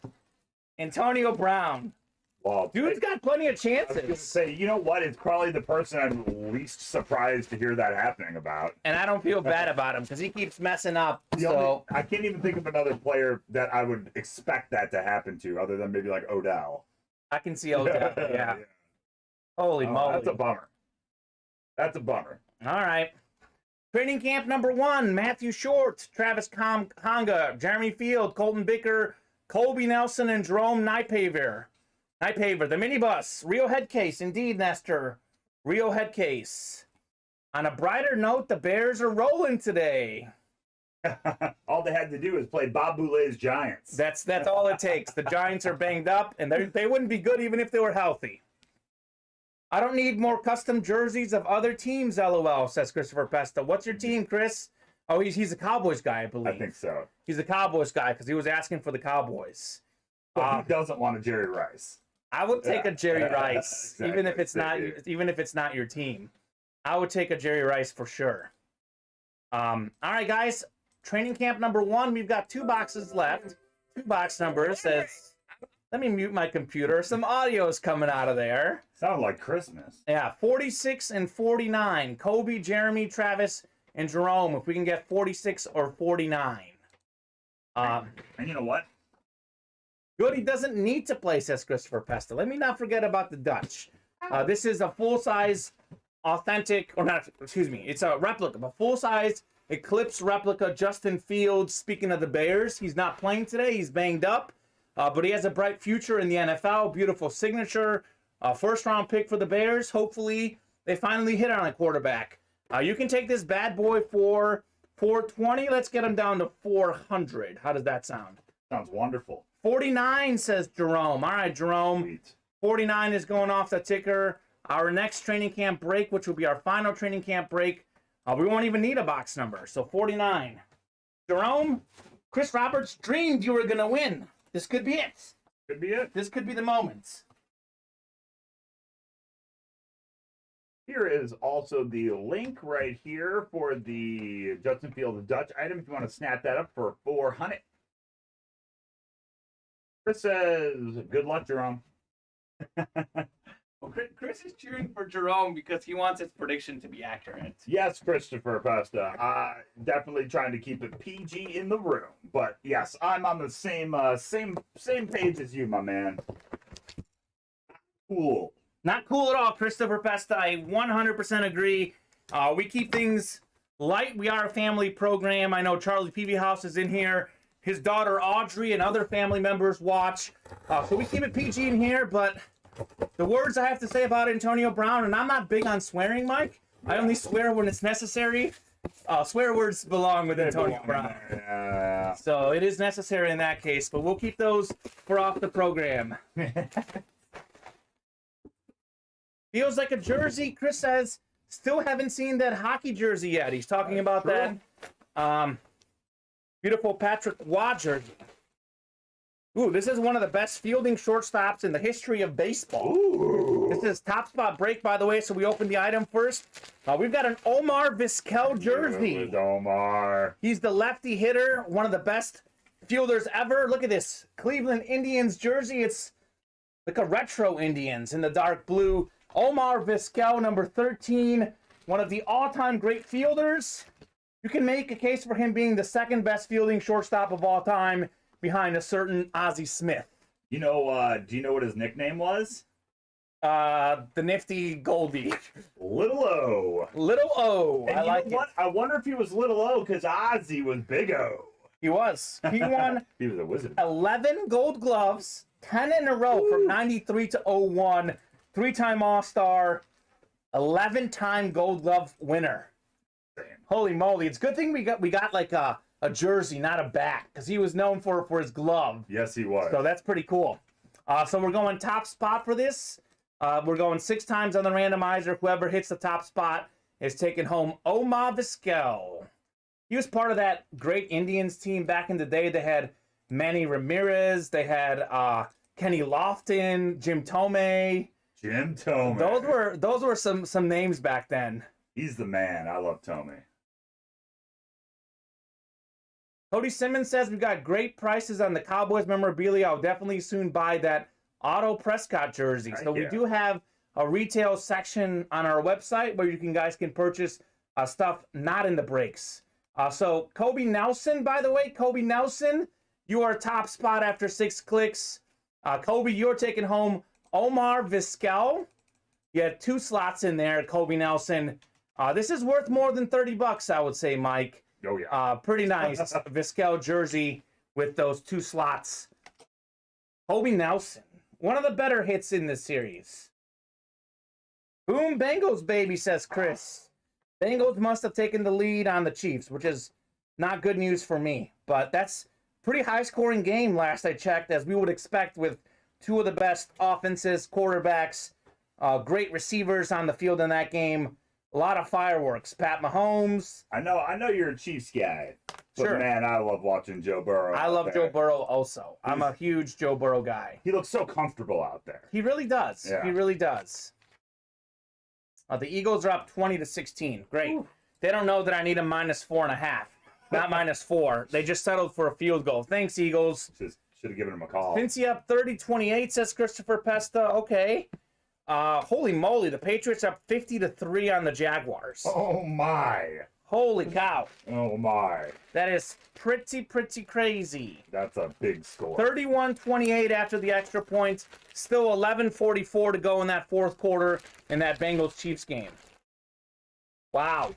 Antonio Brown. Well, dude's got plenty of chances. I was gonna say, you know what? It's probably the person I'm least surprised to hear that happening about. And I don't feel bad about him because he keeps messing up. I can't even think of another player that I would expect that to happen to, other than maybe like Odell. I can see Odell. Yeah. Holy moly. That's a bummer. That's a bummer. All right. Training camp number 1, Matthew Short, Travis Conga, Jeremy Field, Colton Bicker, Colby Nelson, and Jerome Nypaver. The minibus. Rio head case. Indeed, Nestor. Rio head case. On a brighter note, the Bears are rolling today. All they had to do is play Bob Boulet's Giants. That's all it takes. The Giants are banged up, and they wouldn't be good even if they were healthy. I don't need more custom jerseys of other teams, LOL, says Christopher Pesta. What's your team, Chris? Oh, he's a Cowboys guy, I believe. I think so. He's a Cowboys guy because he was asking for the Cowboys. But he doesn't want a Jerry Rice. I would take a Jerry Rice, exactly. even if it's not your team. I would take a Jerry Rice for sure. All right, guys. Training camp number 1. We've got 2 boxes left. 2 box numbers. Let me mute my computer. Some audio is coming out of there. Sound like Christmas. Yeah, 46 and 49. Kobe, Jeremy, Travis, and Jerome. If we can get 46 or 49. And you know what? Good, he doesn't need to play, says Christopher Pesta. Let me not forget about the Dutch. This is a full-size, authentic, or not, excuse me, it's a replica, a full-size Eclipse replica Justin Fields. Speaking of the Bears, he's not playing today. He's banged up. But he has a bright future in the NFL. Beautiful signature. First-round pick for the Bears. Hopefully, they finally hit on a quarterback. You can take this bad boy for $420. Let's get him down to $400. How does that sound? Sounds wonderful. 49, says Jerome. All right, Jerome. Sweet. 49 is going off the ticker. Our next training camp break, which will be our final training camp break, we won't even need a box number. So 49. Jerome, Chris Roberts dreamed you were going to win. This could be it. Could be it. This could be the moment. Here is also the link right here for the Justin Fields Dutch item. If you want to snap that up for $400. Chris says, good luck, Jerome. Well, Chris is cheering for Jerome because he wants his prediction to be accurate. Yes, Christopher Pesta. Definitely trying to keep it PG in the room. But yes, I'm on the same page as you, my man. Cool. Not cool at all, Christopher Pesta. I 100% agree. We keep things light. We are a family program. I know Charlie Peavy House is in here. his daughter Audrey and other family members watch. So we keep it PG in here, but the words I have to say about Antonio Brown, and I'm not big on swearing, Mike. I only swear when it's necessary. Swear words belong with Antonio Brown. Yeah. So it is necessary in that case, but we'll keep those for off the program. Feels like a jersey, Chris says. Still haven't seen that hockey jersey yet. He's talking about that. Beautiful Patrick Waugh jersey. Ooh, this is one of the best fielding shortstops in the history of baseball. Ooh. This is top spot break, by the way, so we open the item first. We've got an Omar Vizquel jersey. Omar. He's the lefty hitter, one of the best fielders ever. Look at this Cleveland Indians jersey. It's like a retro Indians in the dark blue. Omar Vizquel, number 13, one of the all-time great fielders. You can make a case for him being the second best fielding shortstop of all time behind a certain Ozzie Smith. You know, do you know what his nickname was? The nifty Goldie. Little O. Little O. And I you like know what? it. I wonder if he was Little O because Ozzy was Big O. He was. He won He was a wizard. 11 gold gloves, 10 in a row from 93 to 01. Three-time All-Star, 11-time Gold Glove winner. Damn. Holy moly! It's a good thing we got like a jersey, not a bat, because he was known for his glove. Yes, he was. So that's pretty cool. So we're going top spot for this. We're going 6 times on the randomizer. Whoever hits the top spot is taking home Omar Vizquel. He was part of that great Indians team back in the day. They had Manny Ramirez. They had Kenny Lofton, Jim Tomei. Jim Tomei. Those were some names back then. He's the man. I love Tomei. Cody Simmons says we've got great prices on the Cowboys memorabilia. I'll definitely soon buy that Otto Prescott jersey. So we do have a retail section on our website where you guys can purchase stuff not in the breaks. So Kobe Nelson, by the way, Kobe Nelson, you are top spot after 6 clicks. Kobe, you're taking home Omar Vizquel. You had 2 slots in there, Kobe Nelson. This is worth more than $30, I would say, Mike. Oh, yeah. Pretty nice Vizquel jersey with those 2 slots. Kobe Nelson, one of the better hits in this series. Boom, Bengals, baby, says Chris. Bengals must have taken the lead on the Chiefs, which is not good news for me. But that's pretty high-scoring game last I checked, as we would expect with 2 of the best offenses, quarterbacks, great receivers on the field in that game. A lot of fireworks. Pat Mahomes. I know you're a Chiefs guy. But Sure. man, I love watching Joe Burrow. I love Joe Burrow also. I'm a huge Joe Burrow guy. He looks so comfortable out there. He really does. Yeah. He really does. The Eagles are up 20-16. Great. Ooh. They don't know that I need a -4.5, not -4. They just settled for a field goal. Thanks, Eagles. Should have given him a call. Cincy up 30-28, says Christopher Pesta. Okay. Holy moly, the Patriots up 50-3 on the Jaguars. Oh my. Holy cow. Oh my. That is pretty crazy. That's a big score. 31-28 after the extra point. Still 11:44 to go in that 4th quarter in that Bengals-Chiefs game. Wow.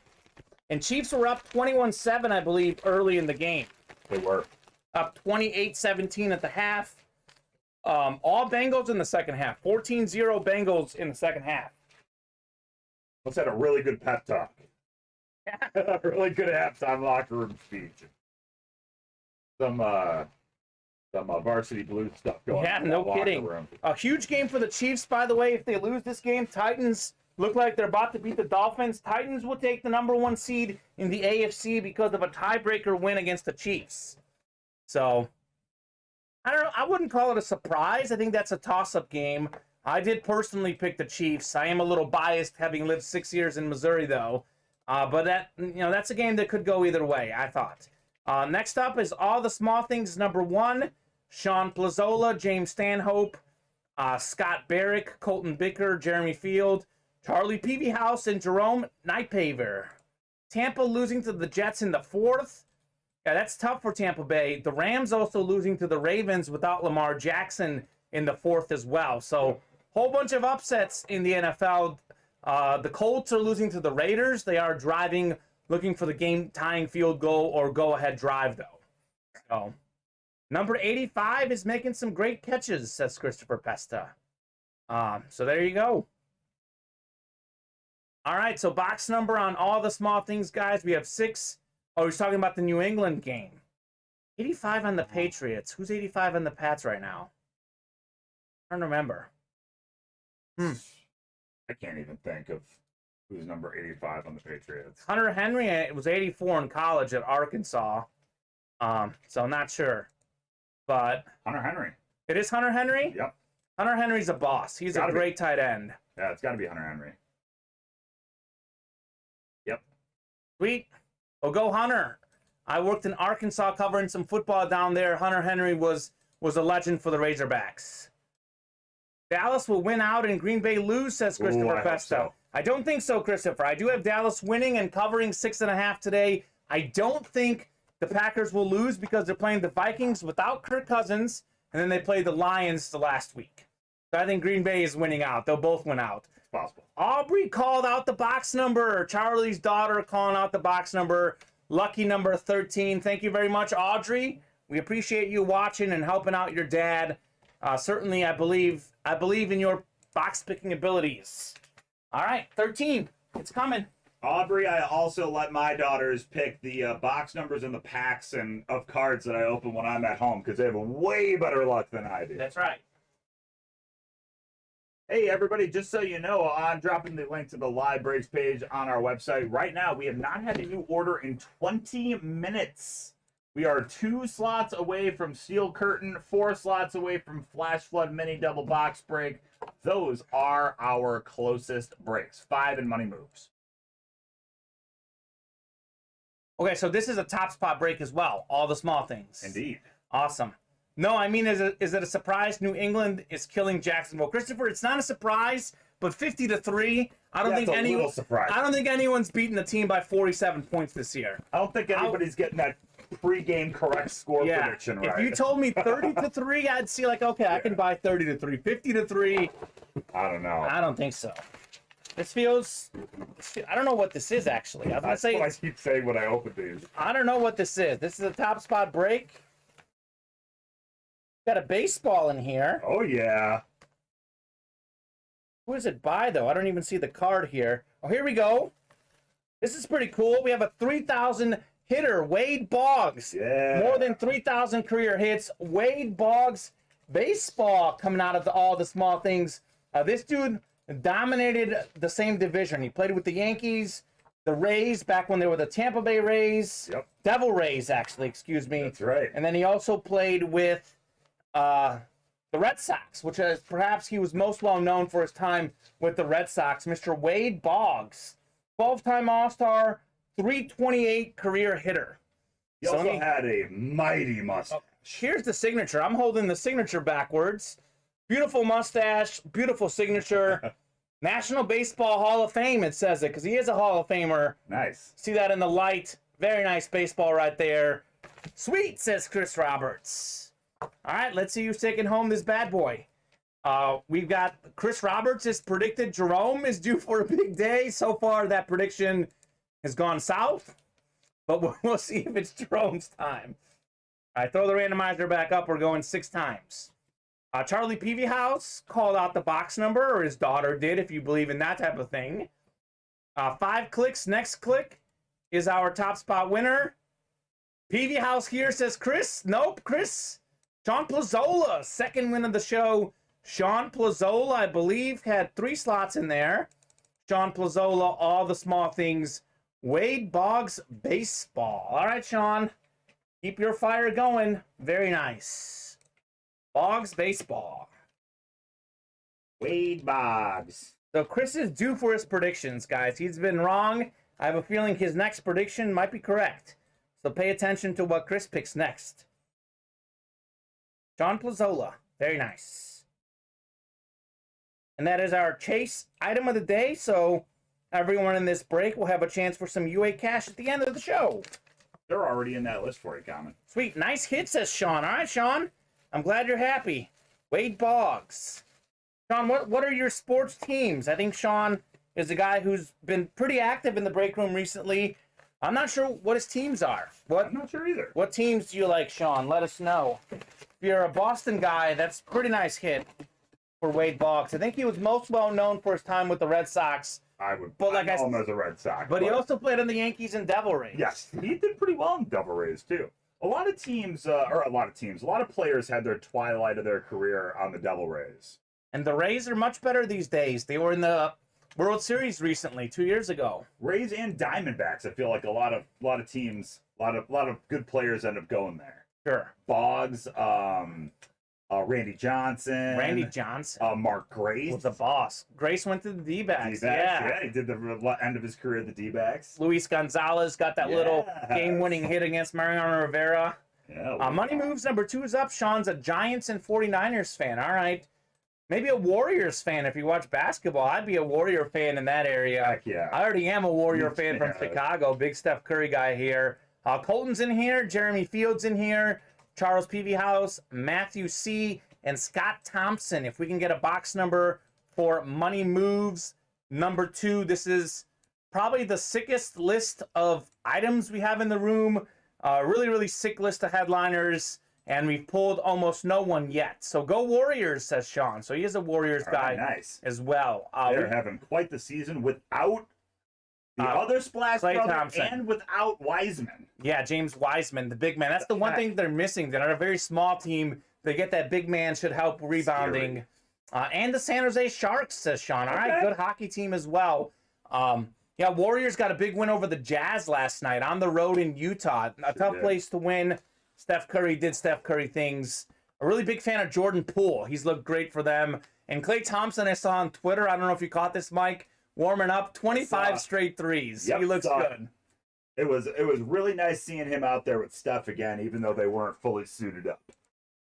And Chiefs were up 21-7, I believe, early in the game. They were. Up 28-17 at the half. All Bengals in the second half. 14-0 Bengals in the second half. Let's have a really good pep talk. A really good halftime locker room speech. Some varsity blues stuff going on. Yeah, in no that locker kidding. room. A huge game for the Chiefs, by the way. If they lose this game, Titans look like they're about to beat the Dolphins. Titans will take the #1 seed in the AFC because of a tiebreaker win against the Chiefs. So, I don't know. I wouldn't call it a surprise. I think that's a toss-up game. I did personally pick the Chiefs. I am a little biased, having lived 6 years in Missouri, though. But that's a game that could go either way, I thought. Next up is All the Small Things #1. Sean Plazola, James Stanhope, Scott Barrick, Colton Bicker, Jeremy Field, Charlie Peavyhouse, and Jerome Nightpaver. Tampa losing to the Jets in the 4th. Yeah, that's tough for Tampa Bay. The Rams also losing to the Ravens without Lamar Jackson in the 4th as well. So, whole bunch of upsets in the NFL. The Colts are losing to the Raiders. They are driving, looking for the game-tying field goal or go-ahead drive, though. So, Number 85 is making some great catches, says Christopher Pesta. So there you go. All right, so box number on all the small things, guys. We have 6. Oh, he's talking about the New England game. 85 on the Patriots. Who's 85 on the Pats right now? I don't remember. I can't even think of who's number 85 on the Patriots. Hunter Henry, it was 84 in college at Arkansas. So I'm not sure. But Hunter Henry. it is Hunter Henry? Yep. Hunter Henry's a boss. He's a great tight end. Yeah, it's got to be Hunter Henry. Yep. Sweet. Well, go Hunter. I worked in Arkansas covering some football down there. Hunter Henry was a legend for the Razorbacks. Dallas will win out and Green Bay lose, says Christopher Pesto. So. I don't think so, Christopher. I do have Dallas winning and covering 6.5 today. I don't think the Packers will lose because they're playing the Vikings without Kirk Cousins, and then they played the Lions the last week. So I think Green Bay is winning out. They'll both win out. It's possible. Aubrey called out the box number. Charlie's daughter calling out the box number. Lucky number 13. Thank you very much, Audrey. We appreciate you watching and helping out your dad. Certainly, I believe in your box picking abilities. All right, 13. It's coming. Aubrey, I also let my daughters pick the box numbers and the packs and of cards that I open when I'm at home because they have way better luck than I do. That's right. Hey, everybody, just so you know, I'm dropping the link to the live breaks page on our website. Right now, we have not had a new order in 20 minutes. We are 2 slots away from Steel Curtain, 4 slots away from Flash Flood Mini Double Box Break. Those are our closest breaks. 5 and money moves. Okay, so this is a top spot break as well. All the small things. Indeed. Awesome. No, I mean, is it a surprise New England is killing Jacksonville? Christopher, it's not a surprise, but 50-3. I don't think anyone's beaten the team by 47 points this year. I don't think anybody's getting that pre-game correct score prediction right. If you told me 30-3, I'd see like, okay, I can buy 30-3. 50-3. I don't know. I don't think so. This feels. I don't know what this is actually. That's what I keep saying when I open these. I don't know what this is. This is a top spot break. Got a baseball in here. Oh yeah. Who is it by though? I don't even see the card here. Oh, here we go. This is pretty cool. We have a 3,000 hitter, Wade Boggs. Yeah. More than 3,000 career hits. Wade Boggs baseball coming out of all the small things. This dude dominated the same division. He played with the Yankees, the Rays, back when they were the Tampa Bay Rays. Yep. Devil Rays, actually, excuse me. That's right. And then he also played with the Red Sox, which is perhaps he was most well known for his time with the Red Sox. Mr. Wade Boggs, 12-time All-Star, 328 career hitter. He also had a mighty mustache. Here's the signature. I'm holding the signature backwards. Beautiful mustache, beautiful signature. National Baseball Hall of Fame, it says it, because he is a Hall of Famer. Nice. See that in the light. Very nice baseball right there. Sweet, says Chris Roberts. All right, let's see who's taking home this bad boy. We've got Chris Roberts is predicted Jerome is due for a big day. So far, that prediction has gone south, but we'll see if it's Jerome's time. All right, throw the randomizer back up. We're going 6 times. Charlie Peavy House called out the box number, or his daughter did, if you believe in that type of thing. 5 clicks. Next click is our top spot winner. Peavy House here says Chris. Nope, Chris. Sean Plazola, second win of the show. Sean Plazola, I believe, had 3 slots in there. Sean Plazola, all the small things. Wade Boggs, baseball. All right, Sean. Keep your fire going. Very nice. Boggs, baseball. Wade Boggs. So Chris is due for his predictions, guys. He's been wrong. I have a feeling his next prediction might be correct. So pay attention to what Chris picks next. Sean Plazola. Very nice. And that is our chase item of the day. So everyone in this break will have a chase for some UA cash at the end of the show. They're already in that list for you, Kamen. Sweet. Nice hit, says Sean. All right, Sean. I'm glad you're happy. Wade Boggs. Sean, what are your sports teams? I think Sean is a guy who's been pretty active in the break room recently. I'm not sure what his teams are. I'm not sure either. What teams do you like, Sean? Let us know. If you're a Boston guy, that's a pretty nice hit for Wade Boggs. I think he was most well known for his time with the Red Sox. I would But like know him as a Red Sox. But he also played on the Yankees and Devil Rays. Yes, he did pretty well in Devil Rays, too. A lot of players had their twilight of their career on the Devil Rays. And the Rays are much better these days. They were in the World Series recently, 2 years ago. Rays and Diamondbacks, I feel like a lot of teams, a lot of good players end up going there. Sure. Boggs, Randy Johnson. Mark Grace. Was the boss. Grace went to the D-backs. Yeah, he did the end of his career at the D-backs. Luis Gonzalez got that little game-winning hit against Mariano Rivera. Yeah, Money Moves number 2 is up. Sean's a Giants and 49ers fan. All right. Maybe a Warriors fan if you watch basketball. I'd be a Warrior fan in that area. Heck yeah. I already am a Warrior fan from Chicago. Big Steph Curry guy here. Colton's in here. Jeremy Fields in here. Charles Peavy House, Matthew C., and Scott Thompson. If we can get a box number for Money Moves number 2, this is probably the sickest list of items we have in the room. Really, really sick list of headliners, and we've pulled almost no one yet. So go Warriors, says Sean. So he is a Warriors guy as well. They're having quite the season without the other Splash Klay brother Thompson. and without Wiseman. Yeah, James Wiseman, the big man. That's the one thing they're missing. They're a very small team. They get that big man, should help rebounding. And the San Jose Sharks, says Sean. All right, good hockey team as well. Yeah, Warriors got a big win over the Jazz last night on the road in Utah. A tough place to win. Steph Curry did Steph Curry things. A really big fan of Jordan Poole. He's looked great for them. And Klay Thompson, I saw on Twitter. I don't know if you caught this, Mike. Warming up, 25 straight threes. Yep, he looks good. It was really nice seeing him out there with Steph again, even though they weren't fully suited up.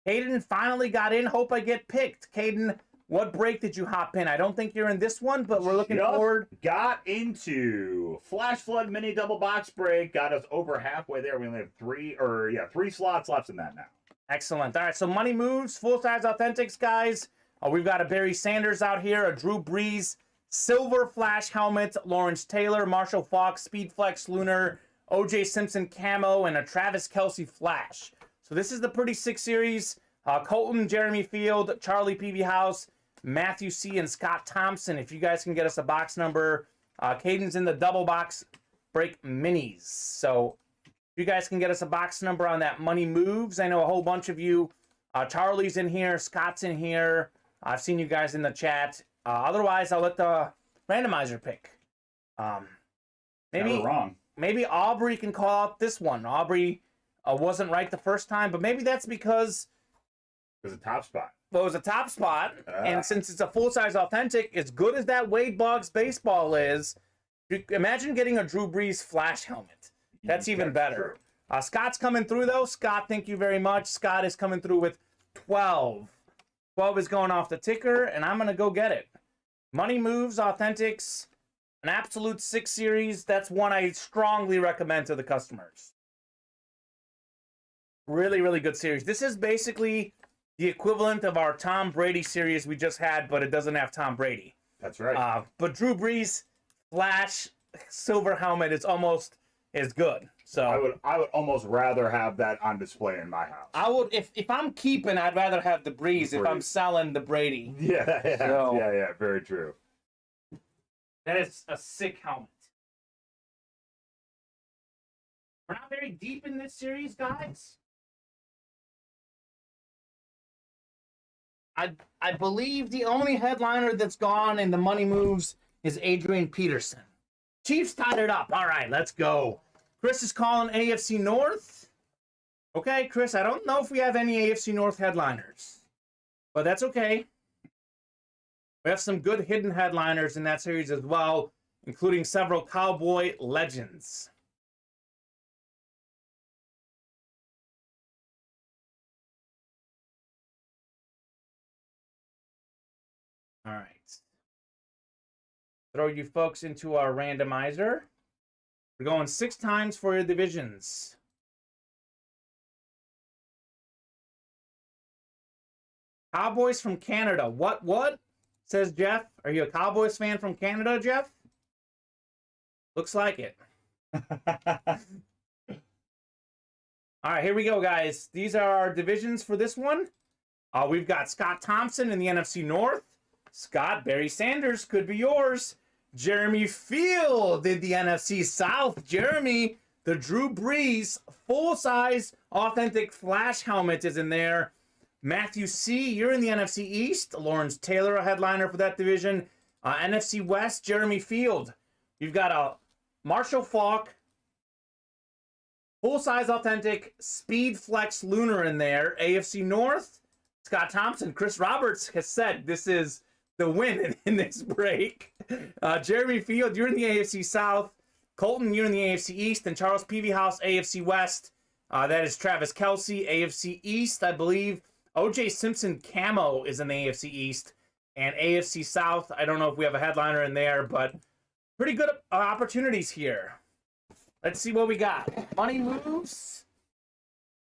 Caden finally got in. Hope I get picked. Caden, what break did you hop in? I don't think you're in this one, but we're looking forward. Got into Flash Flood mini double box break. Got us over halfway there. We only have three slots left in that now. Excellent. All right, so Money Moves, full-size authentics, guys. We've got a Barry Sanders out here, a Drew Brees, Silver Flash Helmet, Lawrence Taylor, Marshall Faulk, Speed Flex Lunar, O.J. Simpson Camo, and a Travis Kelce Flash. So this is the pretty sick series. Colton, Jeremy Field, Charlie Peavy House, Matthew C., and Scott Thompson. If you guys can get us a box number, Caden's in the double box break minis. So if you guys can get us a box number on that Money Moves. I know a whole bunch of you. Charlie's in here. Scott's in here. I've seen you guys in the chat. Otherwise, I'll let the randomizer pick. Never wrong. Maybe Aubrey can call out this one. Aubrey wasn't right the first time, but maybe that's because it was a top spot. Well, it was a top spot, and since it's a full-size authentic, as good as that Wade Boggs baseball is, imagine getting a Drew Brees Flash helmet. That's even better. Scott's coming through, though. Scott, thank you very much. Scott is coming through with 12. 12 is going off the ticker, and I'm going to go get it. Money Moves, Authentics, an Absolute 6 series. That's one I strongly recommend to the customers. Really, really good series. This is basically the equivalent of our Tom Brady series we just had, but it doesn't have Tom Brady. That's right. But Drew Brees Flash Silver Helmet is almost as good. So I would almost rather have that on display in my house. I would if I'm keeping, I'd rather have the Brees if I'm selling the Brady. Yeah, very true. That is a sick helmet. We're not very deep in this series, guys. I believe the only headliner that's gone in the Money Moves is Adrian Peterson. Chiefs tied it up. All right, let's go. Chris is calling AFC North. Okay, Chris, I don't know if we have any AFC North headliners, but that's okay. We have some good hidden headliners in that series as well, including several Cowboy legends. All right. Throw you folks into our randomizer. We're going 6 times for your divisions. Cowboys from Canada. What? Says Jeff. Are you a Cowboys fan from Canada, Jeff? Looks like it. All right, here we go, guys. These are our divisions for this one. We've got Scott Thompson in the NFC North. Scott, Barry Sanders could be yours. Jeremy Field in the NFC South. Jeremy, the Drew Brees full-size authentic flash helmet is in there. Matthew C., you're in the NFC East. Lawrence Taylor, a headliner for that division. NFC West, Jeremy Field. You've got a Marshall Faulk, full-size authentic Speed Flex Lunar in there. AFC North, Scott Thompson. Chris Roberts has said this is the win in this break. Jeremy Field, you're in the AFC South. Colton, you're in the AFC East. And Charles Peavyhouse, AFC West. That is Travis Kelsey, AFC East, I believe. OJ Simpson Camo is in the AFC East. And AFC South, I don't know if we have a headliner in there, but pretty good opportunities here. Let's see what we got. Money moves.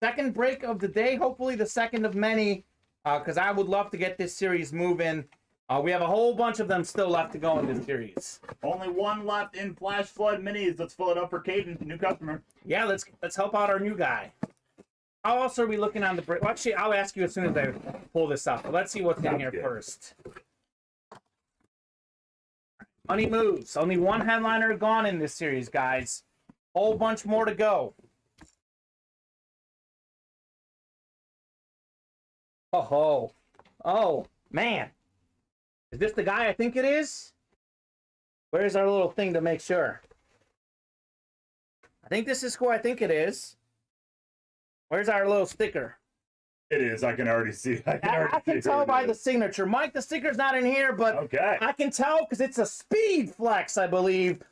Second break of the day. Hopefully the second of many, because I would love to get this series moving. We have a whole bunch of them still left to go in this series. Only one left in Flash Flood Minis. Let's fill it up for Caden, new customer. Yeah, let's help out our new guy. How else are we looking on the break? Well, actually, I'll ask you as soon as I pull this up. But let's see what's in here first. Money moves. Only one headliner gone in this series, guys. Whole bunch more to go. Oh, man. Is this the guy I think it is? Where's our little thing to make sure? I think this is who I think it is. Where's our little sticker? It is. I can already see. I can tell by the signature. Mike, the sticker's not in here, but okay. I can tell because it's a Speed Flex, I believe.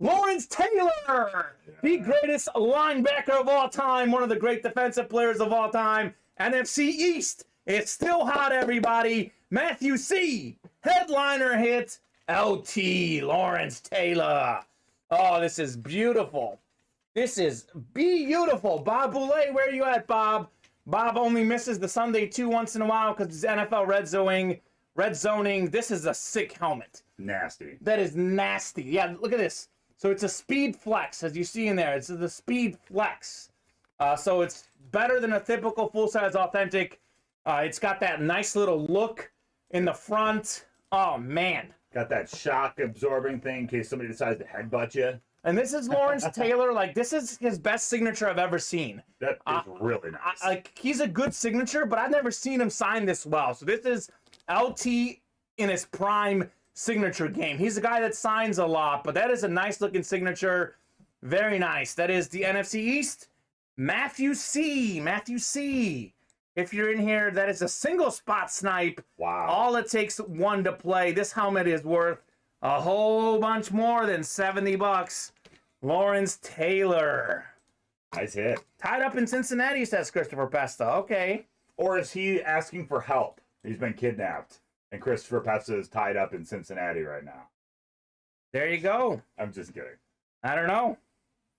Lawrence Taylor, the greatest linebacker of all time, one of the great defensive players of all time. NFC East, it's still hot, everybody. Matthew C., headliner hit. LT, Lawrence Taylor. Oh, this is beautiful. This is beautiful. Bob Boulay, where are you at, Bob? Bob only misses the Sunday 2 once in a while because it's NFL red zoning. This is a sick helmet. Nasty. That is nasty. Yeah, look at this. So it's a Speed Flex, as you see in there. It's the Speed Flex. So it's better than a typical full-size authentic. It's got that nice little look in the front. Oh, man. Got that shock absorbing thing in case somebody decides to headbutt you. And this is Lawrence Taylor. Like, this is his best signature I've ever seen. That is really nice. Like, he's a good signature, but I've never seen him sign this well. So this is LT in his prime signature game. He's a guy that signs a lot, but that is a nice looking signature. Very nice. That is the NFC East. Matthew C. Matthew C. If you're in here, that is a single spot snipe. Wow. All it takes one to play. This helmet is worth a whole bunch more than $70. Lawrence Taylor. Nice hit. Tied up in Cincinnati, says Christopher Pesta. Okay. Or is he asking for help? He's been kidnapped. And Christopher Pesta is tied up in Cincinnati right now. There you go. I'm just kidding. I don't know.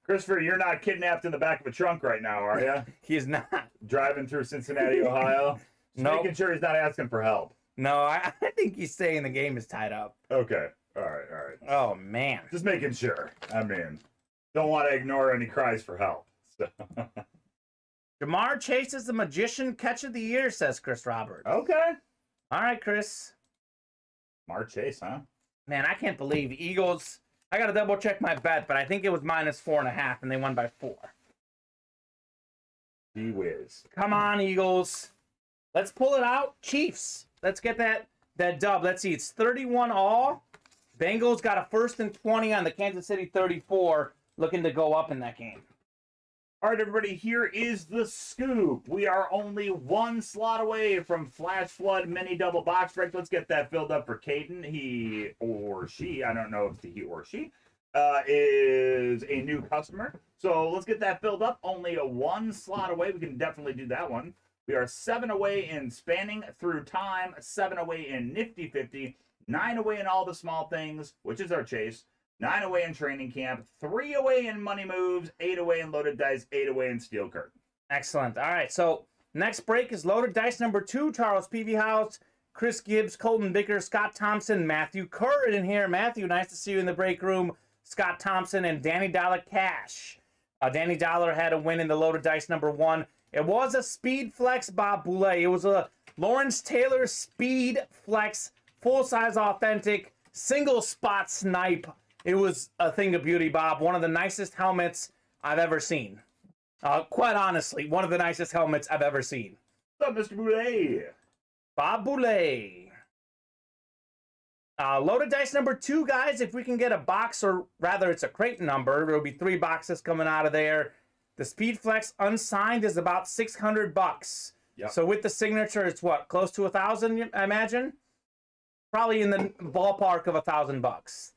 Christopher, you're not kidnapped in the back of a trunk right now, are you? He is not. Driving through Cincinnati, Ohio? No. Making sure he's not asking for help. No, I think he's saying the game is tied up. Okay. All right. Oh, man. Just making sure. I mean, don't want to ignore any cries for help. So. Jamar Chase is the magician catch of the year, says Chris Roberts. Okay. All right, Chris. Jamar Chase, huh? Man, I can't believe the Eagles. I got to double check my bet, but I think it was -4.5, and they won by 4. Gee whiz. Come on, Eagles. Let's pull it out. Chiefs. Let's get that dub. Let's see. It's 31-all. Bengals got a 1st and 20 on the Kansas City 34, looking to go up in that game. All right, everybody, here is the scoop. We are only one slot away from Flash Flood Mini Double Box Break. Let's get that filled up for Caden. He or she, I don't know if it's a he or she, is a new customer. So let's get that filled up. Only a one slot away. We can definitely do that one. We are 7 away in Spanning Through Time, 7 away in Nifty 50, 9 away in All the Small Things, which is our chase, 9 away in Training Camp, 3 away in Money Moves, 8 away in Loaded Dice, 8 away in Steel Curtain. Excellent. All right, so next break is Loaded Dice number 2, Charles Peavyhouse, Chris Gibbs, Colton Bicker, Scott Thompson, Matthew Curran in here. Matthew, nice to see you in the break room. Scott Thompson, and Danny Dollar Cash. Danny Dollar had a win in the loaded dice number 1. It was a Speed Flex Bob Boulay. It was a Lawrence Taylor Speed Flex full-size authentic single spot snipe. It was a thing of beauty, Bob. One of the nicest helmets I've ever seen. Quite honestly, one of the nicest helmets I've ever seen. What's up, Mr. Boulay? Bob Boulay. Loaded dice number 2, guys. If we can get a box, or rather it's a crate number, there will be 3 boxes coming out of there. The Speed Flex unsigned is about $600. Yep. So with the signature, it's what, close to $1,000, I imagine? Probably in the ballpark of $1,000.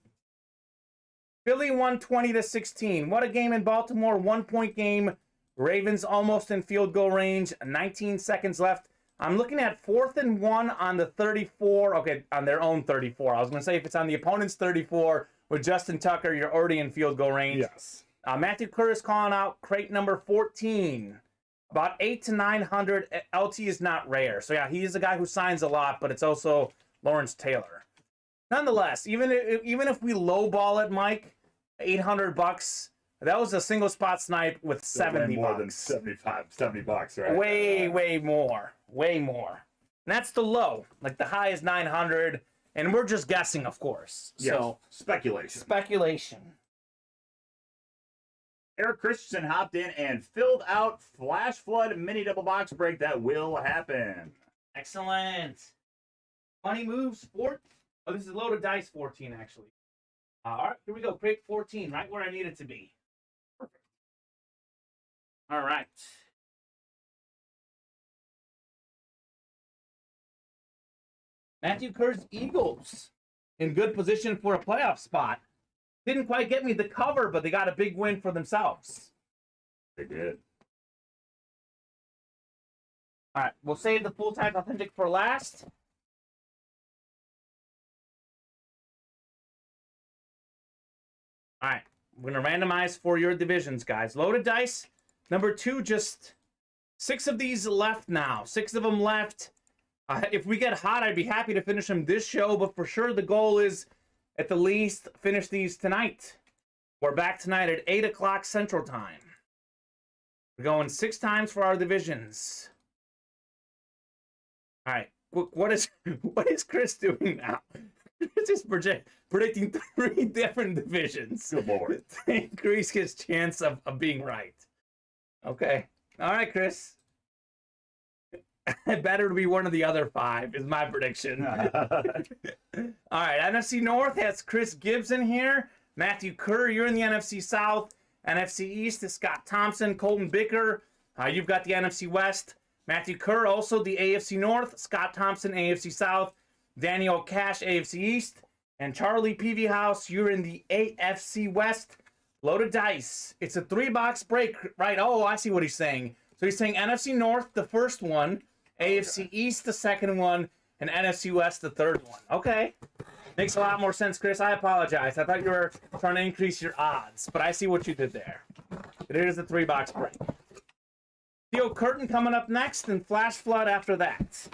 Philly won 20-16. What a game in Baltimore. 1-point game. Ravens almost in field goal range. 19 seconds left. I'm looking at 4th and 1 on the 34. Okay, on their own 34. I was going to say if it's on the opponent's 34 with Justin Tucker, you're already in field goal range. Yes. Matthew Kerr is calling out crate number 14. About 800 to 900. LT is not rare. So yeah, he is a guy who signs a lot, but it's also Lawrence Taylor. Nonetheless, even if we lowball it, Mike, $800. That was a single spot snipe with $70. More than $70, right? Way more. And that's the low. Like the high is 900, and we're just guessing, of course. Yes. So Speculation. Eric Christensen hopped in and filled out Flash Flood mini double box break. That will happen. Excellent. Money moves 4. Oh, this is loaded dice 14, actually. All right, here we go. Crate 14, right where I need it to be. Perfect. All right. Matthew Kerr's Eagles in good position for a playoff spot. Didn't quite get me the cover, but they got a big win for themselves. They did. All right, we'll save the full-size authentic for last. All right, we're going to randomize for your divisions, guys. Loaded dice, number 2, just 6 of these left now. 6 of them left. If we get hot, I'd be happy to finish them this show, but for sure the goal is, at the least, finish these tonight. We're back tonight at 8 o'clock Central Time. We're going 6 times for our divisions. All right, what is Chris doing now? Chris is predicting 3 different divisions. Good Lord. To increase his chance of being right. Okay. All right, Chris. I bet it'll be one of the other 5, is my prediction. All right, NFC North has Chris Gibbs in here. Matthew Kerr, you're in the NFC South. NFC East is Scott Thompson, Colton Bicker. You've got the NFC West. Matthew Kerr, also the AFC North. Scott Thompson, AFC South. Daniel Cash, AFC East. And Charlie Peavy House, you're in the AFC West. Loaded dice. It's a 3-box break, right? Oh, I see what he's saying. So he's saying NFC North, the first one. AFC East, the second one, and NFC West, the third one. Okay. Makes a lot more sense, Chris. I apologize. I thought you were trying to increase your odds, but I see what you did there. It is a 3-box break. Steel Curtain coming up next, and Flash Flood after that.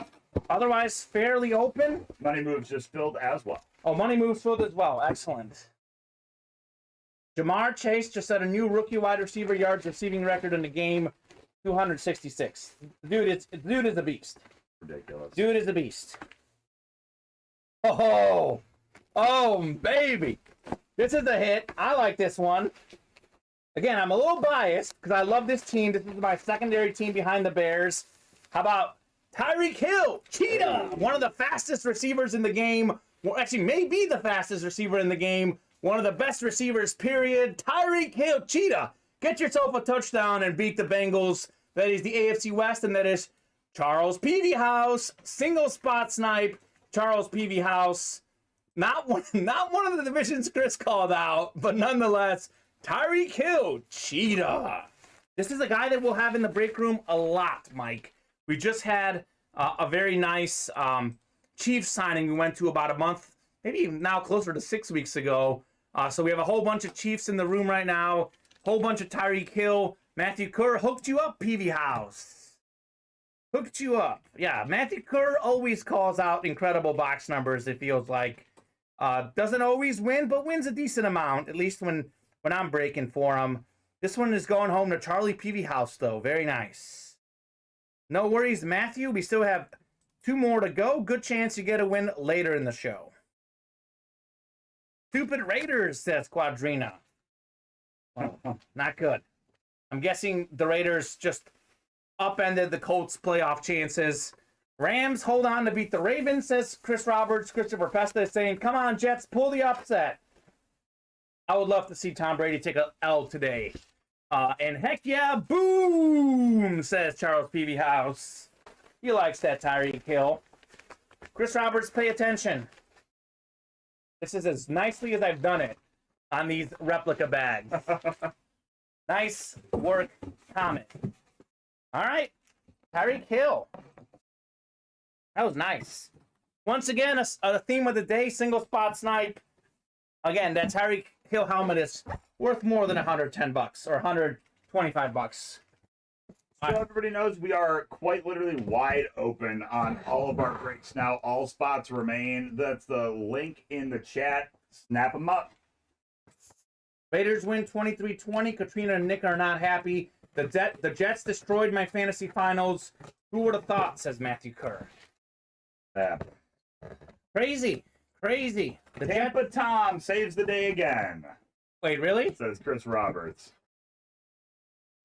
Otherwise, fairly open. Money moves just filled as well. Oh, money moves filled as well. Excellent. Jamar Chase just set a new rookie wide receiver yards receiving record in the game. 266. Dude is a beast. Ridiculous. Dude is a beast. Oh, baby. This is a hit. I like this one. Again, I'm a little biased because I love this team. This is my secondary team behind the Bears. How about Tyreek Hill, Cheetah, one of the fastest receivers in the game. Well, actually, maybe the fastest receiver in the game. One of the best receivers, period. Tyreek Hill, Cheetah. Get yourself a touchdown and beat the Bengals. That is the AFC West, and that is Charles Peavy House. Single spot snipe. Charles Peavy House. Not one of the divisions Chris called out, but nonetheless, Tyreek Hill, Cheetah. This is a guy that we'll have in the break room a lot, Mike. We just had a very nice Chiefs signing we went to about a month, maybe now closer to 6 weeks ago. So we have a whole bunch of Chiefs in the room right now. Whole bunch of Tyreek Hill. Matthew Kerr hooked you up, Peavy House. Hooked you up. Yeah, Matthew Kerr always calls out incredible box numbers, it feels like. Doesn't always win, but wins a decent amount, at least when I'm breaking for him. This one is going home to Charlie Peavy House, though. Very nice. No worries, Matthew. We still have 2 more to go. Good chance you get a win later in the show. Stupid Raiders, says Quadrina. Well, not good. I'm guessing the Raiders just upended the Colts' playoff chances. Rams hold on to beat the Ravens, says Chris Roberts. Christopher Pesta is saying, come on, Jets, pull the upset. I would love to see Tom Brady take a L today. And heck yeah, boom, says Charles Peavy House. He likes that Tyreek Hill. Chris Roberts, pay attention. This is as nicely as I've done it on these replica bags. Nice work, Kamen. All right, Tyreek Hill. That was nice. Once again, a theme of the day, single spot snipe. Again, that Tyreek Hill helmet is worth more than $110 or $125. So everybody knows we are quite literally wide open on all of our breaks now. All spots remain. That's the link in the chat. Snap them up. Raiders win 23-20. Katrina and Nick are not happy. The Jets destroyed my fantasy finals. Who would have thought, says Matthew Kerr. Yeah. Crazy. The Tampa Tom saves the day again. Wait, really? Says Chris Roberts.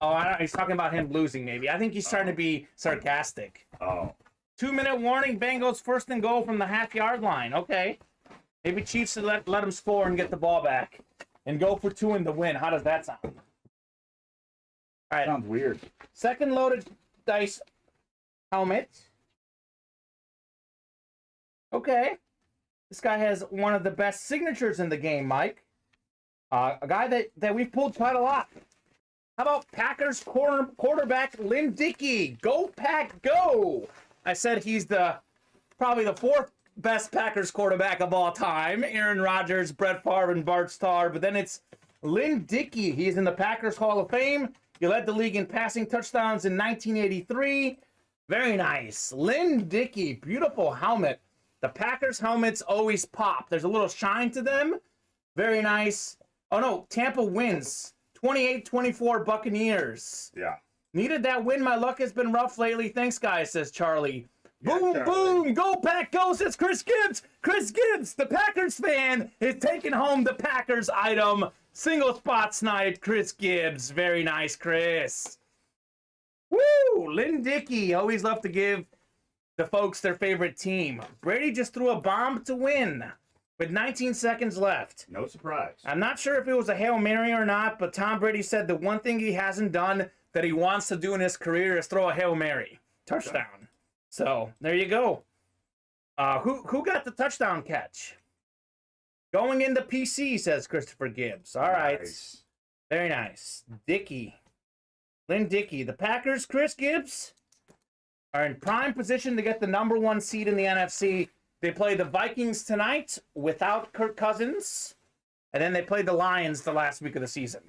Oh, I don't, he's talking about him losing, maybe. I think he's trying to be sarcastic. Oh. 2-minute warning. Bengals first and goal from the half-yard line. Okay. Maybe Chiefs should let him score and get the ball back and go for 2 in the win. How does that sound? All right. Sounds weird. Second loaded dice helmet. Okay. This guy has one of the best signatures in the game, Mike. A guy that we've pulled quite a lot. How about Packers quarterback Lynn Dickey? Go Pack, go! I said he's probably the 4th best Packers quarterback of all time. Aaron Rodgers, Brett Favre, and Bart Starr. But then it's Lynn Dickey. He's in the Packers Hall of Fame. He led the league in passing touchdowns in 1983. Very nice. Lynn Dickey, beautiful helmet. The Packers helmets always pop. There's a little shine to them. Very nice. Oh no, Tampa wins. 28-24 Buccaneers. Yeah. Needed that win. My luck has been rough lately. Thanks, guys, says Charlie. Yeah, Boom, Charlie. boom, go Pack, go, says Chris Gibbs. Chris Gibbs, the Packers fan, is taking home the Packers item. Single spot snipe, Chris Gibbs. Very nice, Chris. Woo! Lynn Dickey. Always love to give the folks their favorite team. Brady just threw a bomb to win with 19 seconds left. No surprise. I'm not sure if it was a Hail Mary or not, but Tom Brady said the one thing he hasn't done that he wants to do in his career is throw a Hail Mary. Touchdown. So, there you go. Who got the touchdown catch? Going into PC, says Christopher Gibbs. All right. Nice. Very nice. Dickey. Lynn Dickey. The Packers, Chris Gibbs, are in prime position to get the #1 seed in the NFC. They play the Vikings tonight without Kirk Cousins, and then they play the Lions the last week of the season.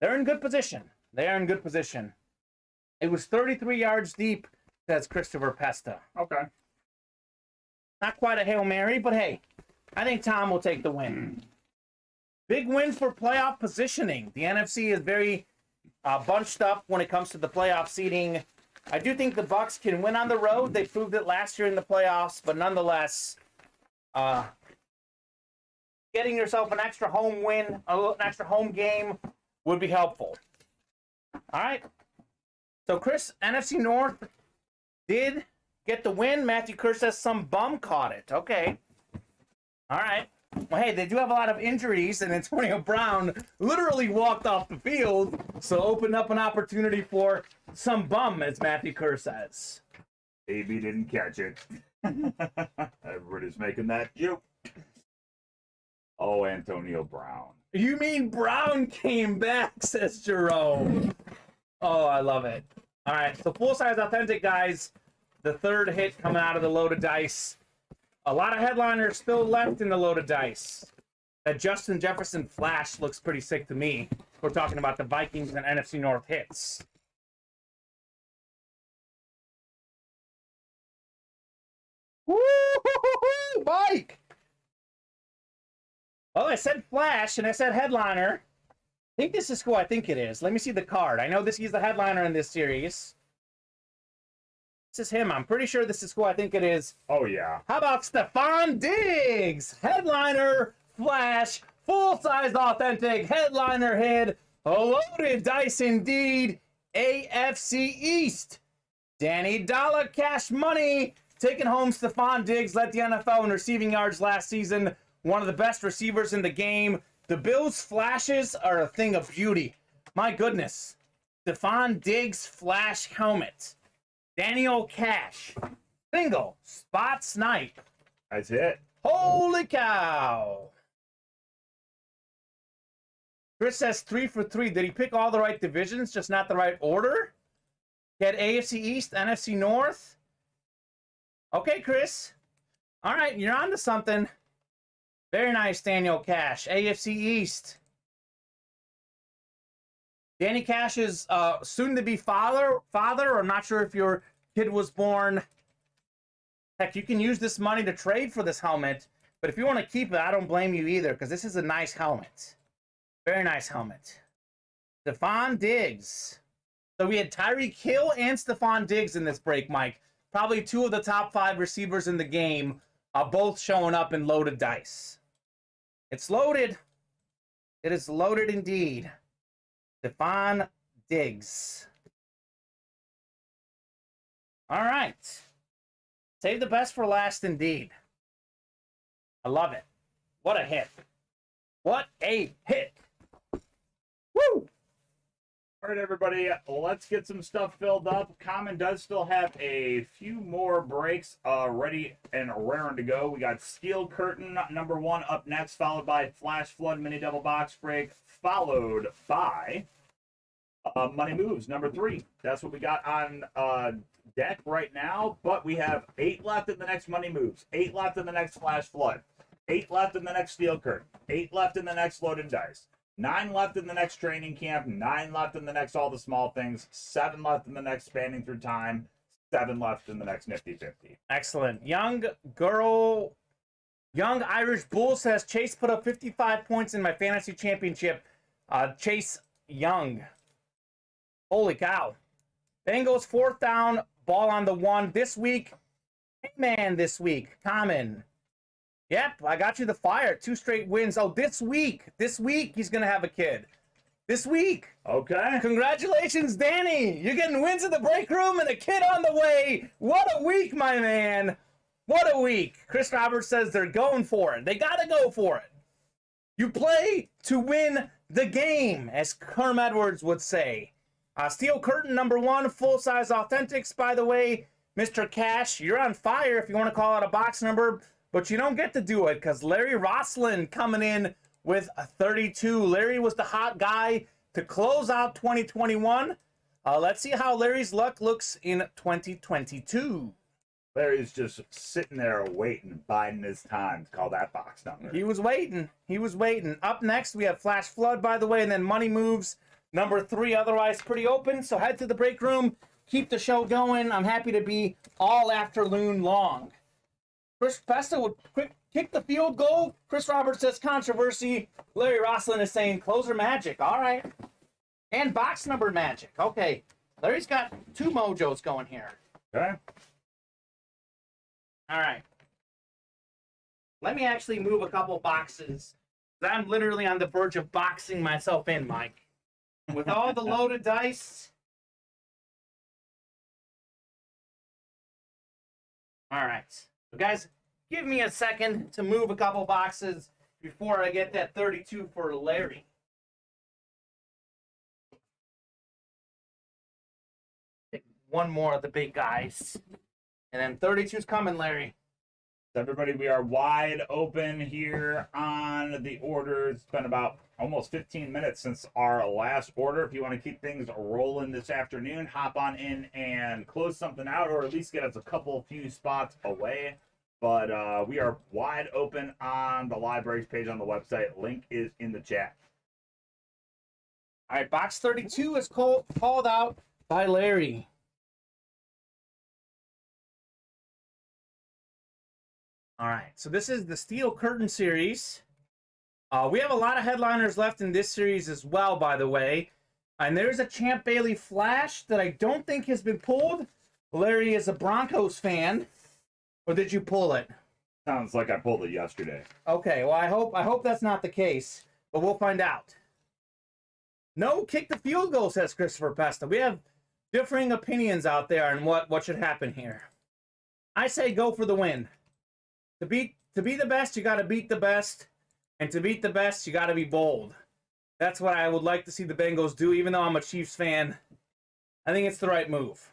They're in good position. They are in good position. It was 33 yards deep, says Christopher Pesta. Okay. Not quite a Hail Mary, but hey, I think Tom will take the win. Big win for playoff positioning. The NFC is very bunched up when it comes to the playoff seeding. I do think the Bucs can win on the road. They proved it last year in the playoffs, but nonetheless, getting yourself an extra home win, an extra home game would be helpful. All right. So Chris, NFC North did get the win. Matthew Kerr says some bum caught it. Okay. All right. Well, hey, they do have a lot of injuries, and Antonio Brown literally walked off the field, so opened up an opportunity for some bum, as Matthew Kerr says. AB didn't catch it. Everybody's making that joke. Oh, Antonio Brown. You mean Brown came back, says Jerome. Oh, I love it. All right, so full-size authentic, guys. The third hit coming out of the loaded dice. A lot of headliners still left in the loaded dice. That Justin Jefferson flash looks pretty sick to me. We're talking about the Vikings and NFC North hits. Woo-hoo-hoo-hoo, Mike! Well, I said Flash and I said headliner. I think this is who I think it is. Let me see the card. I know he's the headliner in this series. This is him. I'm pretty sure this is who I think it is. Oh, yeah. How about Stephon Diggs? Headliner, Flash, full-size authentic, headliner head, a loaded dice indeed, AFC East. Danny Dollar Cash Money taking home Stephon Diggs, led the NFL in receiving yards last season, one of the best receivers in the game. The Bills' flashes are a thing of beauty. My goodness. Stephon Diggs flash helmet. Daniel Cash. Single. Spot snipe. That's it. Holy cow. Chris says 3 for 3. Did he pick all the right divisions, just not the right order? He had AFC East, NFC North. Okay, Chris. All right, you're on to something. Very nice, Daniel Cash. AFC East. Danny Cash is soon-to-be father. I'm not sure if your kid was born. Heck, you can use this money to trade for this helmet. But if you want to keep it, I don't blame you either, because this is a nice helmet. Very nice helmet. Stephon Diggs. So we had Tyreek Hill and Stephon Diggs in this break, Mike. Probably 2 of the top 5 receivers in the game, both showing up in loaded dice. It's loaded. It is loaded indeed. Stephon Diggs. All right. Save the best for last indeed. I love it. What a hit. What a hit. Woo! All right, everybody, let's get some stuff filled up. Kamen does still have a few more breaks ready and raring to go. We got Steel Curtain number 1 up next, followed by Flash Flood mini double box break, followed by Money Moves number 3. That's what we got on deck right now, but we have 8 left in the next Money Moves, 8 left in the next Flash Flood, 8 left in the next Steel Curtain, 8 left in the next Loaded Dice, 9 left in the next Training Camp, 9 left in the next All the Small Things, 7 left in the next Spanning Through Time, 7 left in the next Nifty 50. Excellent. Young Irish Bull says, Chase put up 55 points in my fantasy championship. Chase Young. Holy cow. Bengals 4th down, ball on the 1. This week, Kamen this week. Kamen. Yep, I got you the fire. 2 straight wins. Oh, this week he's going to have a kid. This week. Okay. Congratulations, Danny. You're getting wins in the break room and a kid on the way. What a week, my man. What a week. Chris Roberts says they're going for it. They got to go for it. You play to win the game, as Herm Edwards would say. Steel Curtain number 1, full-size authentics, by the way. Mr. Cash, you're on fire if you want to call out a box number. But you don't get to do it because Larry Roslin coming in with a 32. Larry was the hot guy to close out 2021. Let's see how Larry's luck looks in 2022. Larry's just sitting there waiting, biding his time to call that box number. He was waiting. He was waiting. Up next, we have Flash Flood, by the way, and then Money Moves, number 3, otherwise pretty open. So head to the break room. Keep the show going. I'm happy to be all afternoon long. Chris Pesta would kick the field goal. Chris Roberts says controversy. Larry Roslin is saying closer magic. All right. And box number magic. Okay. Larry's got 2 mojos going here. Okay. All right. Let me actually move a couple boxes. I'm literally on the verge of boxing myself in, Mike. With all the loaded dice. All right. So guys, give me a second to move a couple boxes before I get that 32 for Larry. Take one more of the big guys. And then 32's coming, Larry. Everybody, we are wide open here on the order. It's been about almost 15 minutes since our last order. If you want to keep things rolling this afternoon, hop on in and close something out, or at least get us a few spots away. But we are wide open on the live breaks page on the website. Link is in the chat. All right, box 32 is called out by Larry. All right, so this is the Steel Curtain series. We have a lot of headliners left in this series as well, by the way. And there's a Champ Bailey flash that I don't think has been pulled. Larry is a Broncos fan. Or did you pull it? Sounds like I pulled it yesterday. Okay, well, I hope that's not the case, but we'll find out. No, kick the field goal, says Christopher Pesta. We have differing opinions out there on what should happen here. I say go for the win. To be the best, you got to beat the best. And to beat the best, you got to be bold. That's what I would like to see the Bengals do, even though I'm a Chiefs fan. I think it's the right move.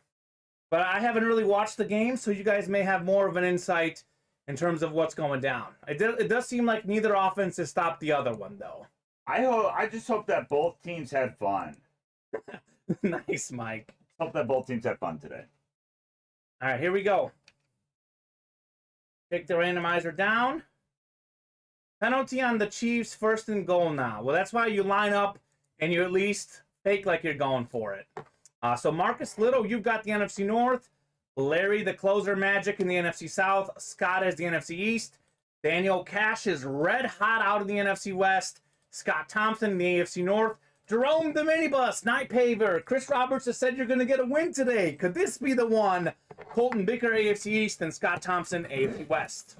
But I haven't really watched the game, so you guys may have more of an insight in terms of what's going down. It does seem like neither offense has stopped the other one, though. I just hope that both teams had fun. Nice, Mike. Hope that both teams had fun today. All right, here we go. Take the randomizer down. Penalty on the Chiefs, 1st and goal now. Well, that's why you line up and you at least fake like you're going for it. So Marcus Little, you've got the NFC North. Larry, the closer magic in the NFC South. Scott is the NFC East. Daniel Cash is red hot out of the NFC West. Scott Thompson in the AFC North. Jerome the minibus, Night Paver. Chris Roberts has said you're going to get a win today. Could this be the one? Colton Bicker, AFC East, and Scott Thompson, AFC West.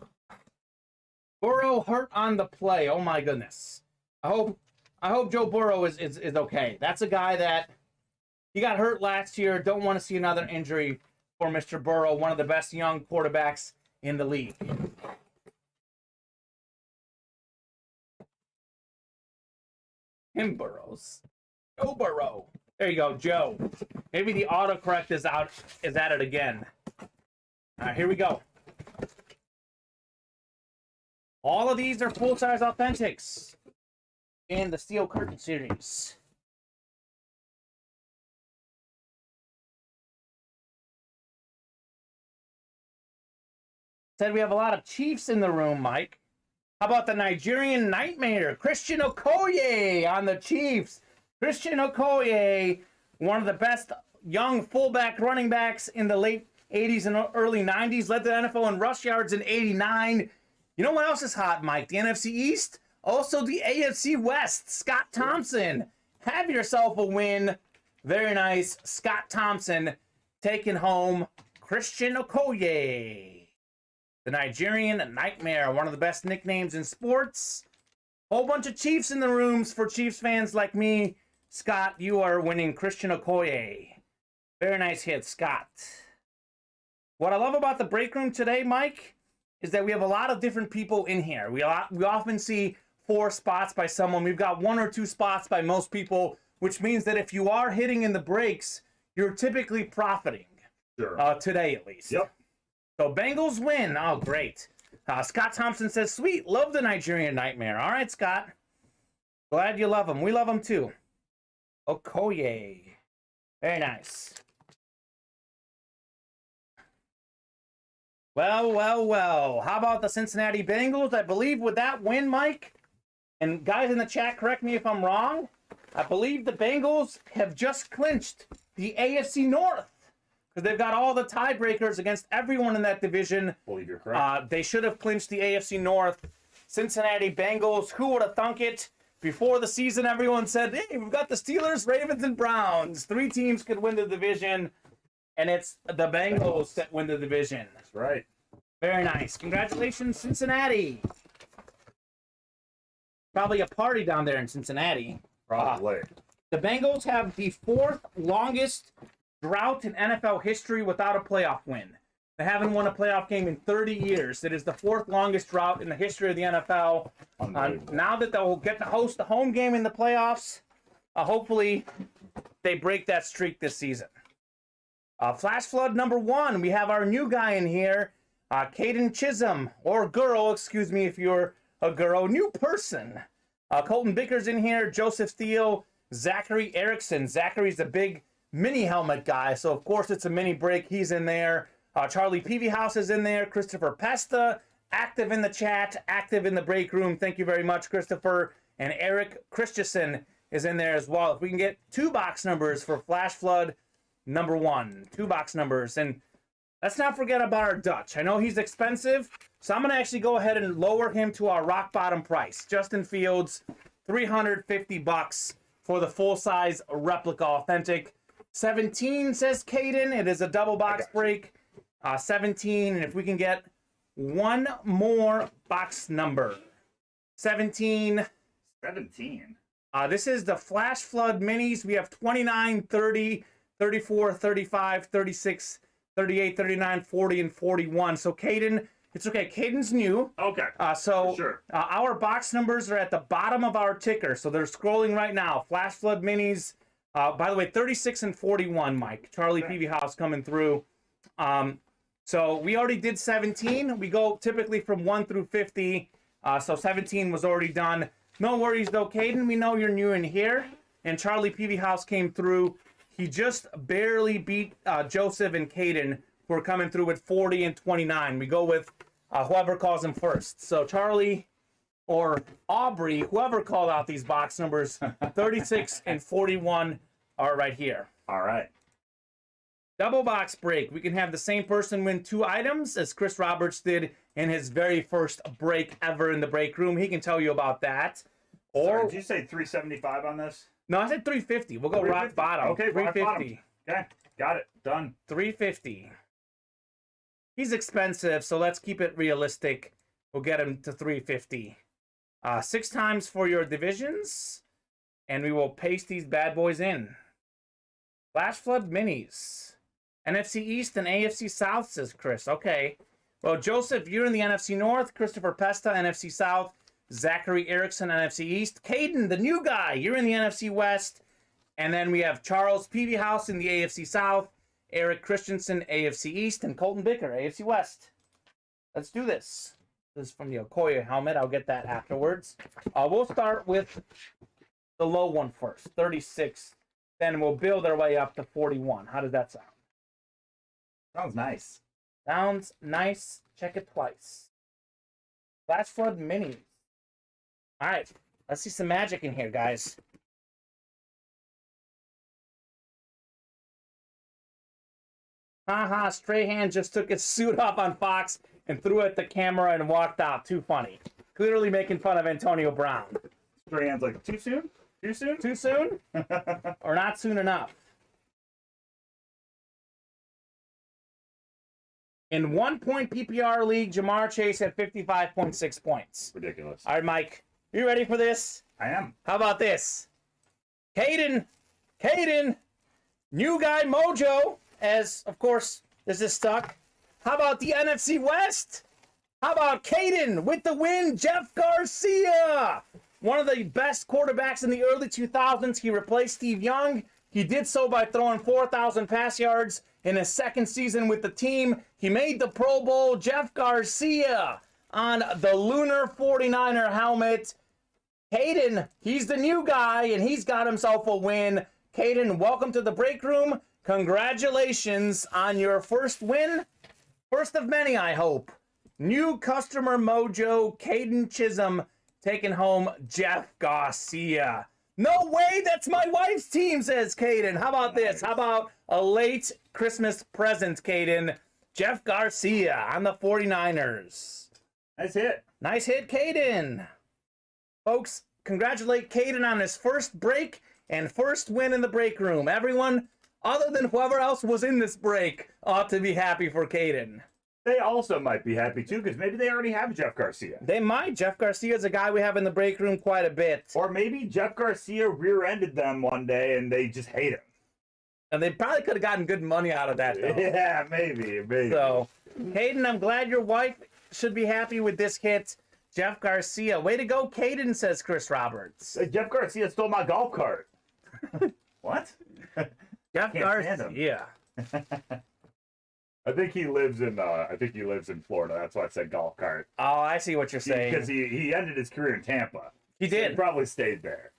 Burrow hurt on the play. Oh my goodness. I hope Joe Burrow is okay. That's a guy that he got hurt last year. Don't want to see another injury for Mr. Burrow, one of the best young quarterbacks in the league. Tim Burrows. Joe Burrow. There you go, Joe. Maybe the autocorrect is at it again. All right, here we go. All of these are full-size authentics in the Steel Curtain series. Said we have a lot of Chiefs in the room, Mike. How about the Nigerian Nightmare, Christian Okoye on the Chiefs? Christian Okoye, one of the best young fullback running backs in the late 80s and early 90s, led the NFL in rush yards in 89. You know what else is hot, Mike? The NFC East, also the AFC West. Scott Thompson, have yourself a win. Very nice. Scott Thompson taking home Christian Okoye. The Nigerian Nightmare, one of the best nicknames in sports. Whole bunch of Chiefs in the rooms for Chiefs fans like me. Scott, you are winning Christian Okoye. Very nice hit, Scott. What I love about the break room today, Mike, is that we have a lot of different people in here. We often see 4 spots by someone. We've got 1 or 2 spots by most people, which means that if you are hitting in the breaks, you're typically profiting. Sure. Today, at least. Yep. So Bengals win. Oh, great. Scott Thompson says, sweet, love the Nigerian Nightmare. All right, Scott. Glad you love him. We love him too. Okoye. Very nice. Well. How about the Cincinnati Bengals? I believe with that win, Mike, and guys in the chat, correct me if I'm wrong, I believe the Bengals have just clinched the AFC North. Because they've got all the tiebreakers against everyone in that division. I believe you're correct. They should have clinched the AFC North. Cincinnati Bengals, who would have thunk it? Before the season, everyone said, hey, we've got the Steelers, Ravens, and Browns. 3 teams could win the division, and it's the Bengals that win the division. That's right. Very nice. Congratulations, Cincinnati. Probably a party down there in Cincinnati. Probably. The Bengals have the 4th longest drought in NFL history without a playoff win. They haven't won a playoff game in 30 years. It is the 4th longest drought in the history of the NFL. Now that they'll get to host the home game in the playoffs, hopefully they break that streak this season. Flash Flood number 1, we have our new guy in here, Caden Chisholm, or girl, excuse me if you're a girl, new person. Colton Bicker's in here, Joseph Steele, Zachary Erickson. Zachary's a big mini helmet guy, so of course it's a mini break. He's in there. Charlie Peavyhouse is in there. Christopher Pesta, active in the chat, active in the break room. Thank you very much, Christopher. And Eric Christensen is in there as well. If we can get 2 box numbers for Flash Flood number 1, 2 box numbers. And let's not forget about our Dutch. I know he's expensive, So I'm going to actually go ahead and lower him to our rock bottom price. Justin Fields, $350 for the full-size replica authentic. 17 says Caden. It is a double box break. 17, and if we can get one more box number. 17. 17. This is the Flash Flood Minis. We have 29, 30, 34, 35, 36, 38, 39, 40, and 41. So Caden, it's okay. Caden's new. Okay. So sure. Our box numbers are at the bottom of our ticker. So they're scrolling right now. Flash Flood Minis. By the way, 36 and 41, Mike. Charlie Okay. Peavy House coming through. So we already did 17. We go typically from 1 through 50. So 17 was already done. No worries though, Caden. We know you're new in here. And Charlie Peavy House came through. He just barely beat Joseph and Caden, who are coming through with 40 and 29. We go with whoever calls him first. So Charlie or Aubrey, whoever called out these box numbers, 36 and 41 are right here. All right. Double box break. We can have the same person win 2 items as Chris Roberts did in his very first break ever in the break room. He can tell you about that. Or Sorry, did you say 375 on this? no, I said 350. We'll go rock bottom. Okay, rock 350. bottom. Okay, got it. Done. 350. He's expensive, so let's keep it realistic. We'll get him to 350. 6 times for your divisions, and we will paste these bad boys in. Flash Flood Minis. NFC East and AFC South, says Chris. Okay. Well, Joseph, you're in the NFC North. Christopher Pesta, NFC South. Zachary Erickson, NFC East. Caden, the new guy, you're in the NFC West. And then we have Charles Peavy House in the AFC South. Eric Christensen, AFC East. And Colton Bicker, AFC West. Let's do this. This is from the Okoye helmet. I'll get that afterwards. We'll start with the low one first, 36. Then we'll build our way up to 41. How does that sound? Sounds nice. Sounds nice. Check it twice. Flash Flood Minis. All right. Let's see some magic in here, guys. Haha, Strahan just took his suit off on Fox and threw it at the camera and walked out. Too funny. Clearly making fun of Antonio Brown. Strahan's like, too soon? Too soon? Too soon? Or not soon enough? In 1-point PPR league, Jamar Chase had 55.6 points. Ridiculous. All right, Mike, you ready for this? I am. How about this? Caden, new guy mojo, as, of course, this is stuck. How about the NFC West? How about Caden with the win, Jeff Garcia? One of the best quarterbacks in the early 2000s. He replaced Steve Young. He did so by throwing 4,000 pass yards in his second season with the team. He made the Pro Bowl. Jeff Garcia on the Lunar 49er helmet. Caden, he's the new guy, and he's got himself a win. Caden, welcome to the break room. Congratulations on your first win. First of many, I hope. New customer mojo, Caden Chisholm, taking home Jeff Garcia. No way, that's my wife's team, says Caden. How about this? How about a late Christmas present, Caden? Jeff Garcia on the 49ers. Nice hit. Nice hit, Caden. Folks, congratulate Caden on his first break and first win in the break room. Everyone, other than whoever else was in this break, ought to be happy for Caden. They also might be happy too, because maybe they already have Jeff Garcia. They might. Jeff Garcia is a guy we have in the break room quite a bit. Or maybe Jeff Garcia rear-ended them one day and they just hate him. And they probably could have gotten good money out of that, though. Yeah, maybe. So, Caden, I'm glad your wife should be happy with this hit. Jeff Garcia. Way to go, Caden, says Chris Roberts. Jeff Garcia stole my golf cart. What? Jeff Can't stand him. Garcia. I think he lives in Florida. That's why I said golf cart. Oh, I see what you're saying. Because he ended his career in Tampa. He So did. he probably stayed there.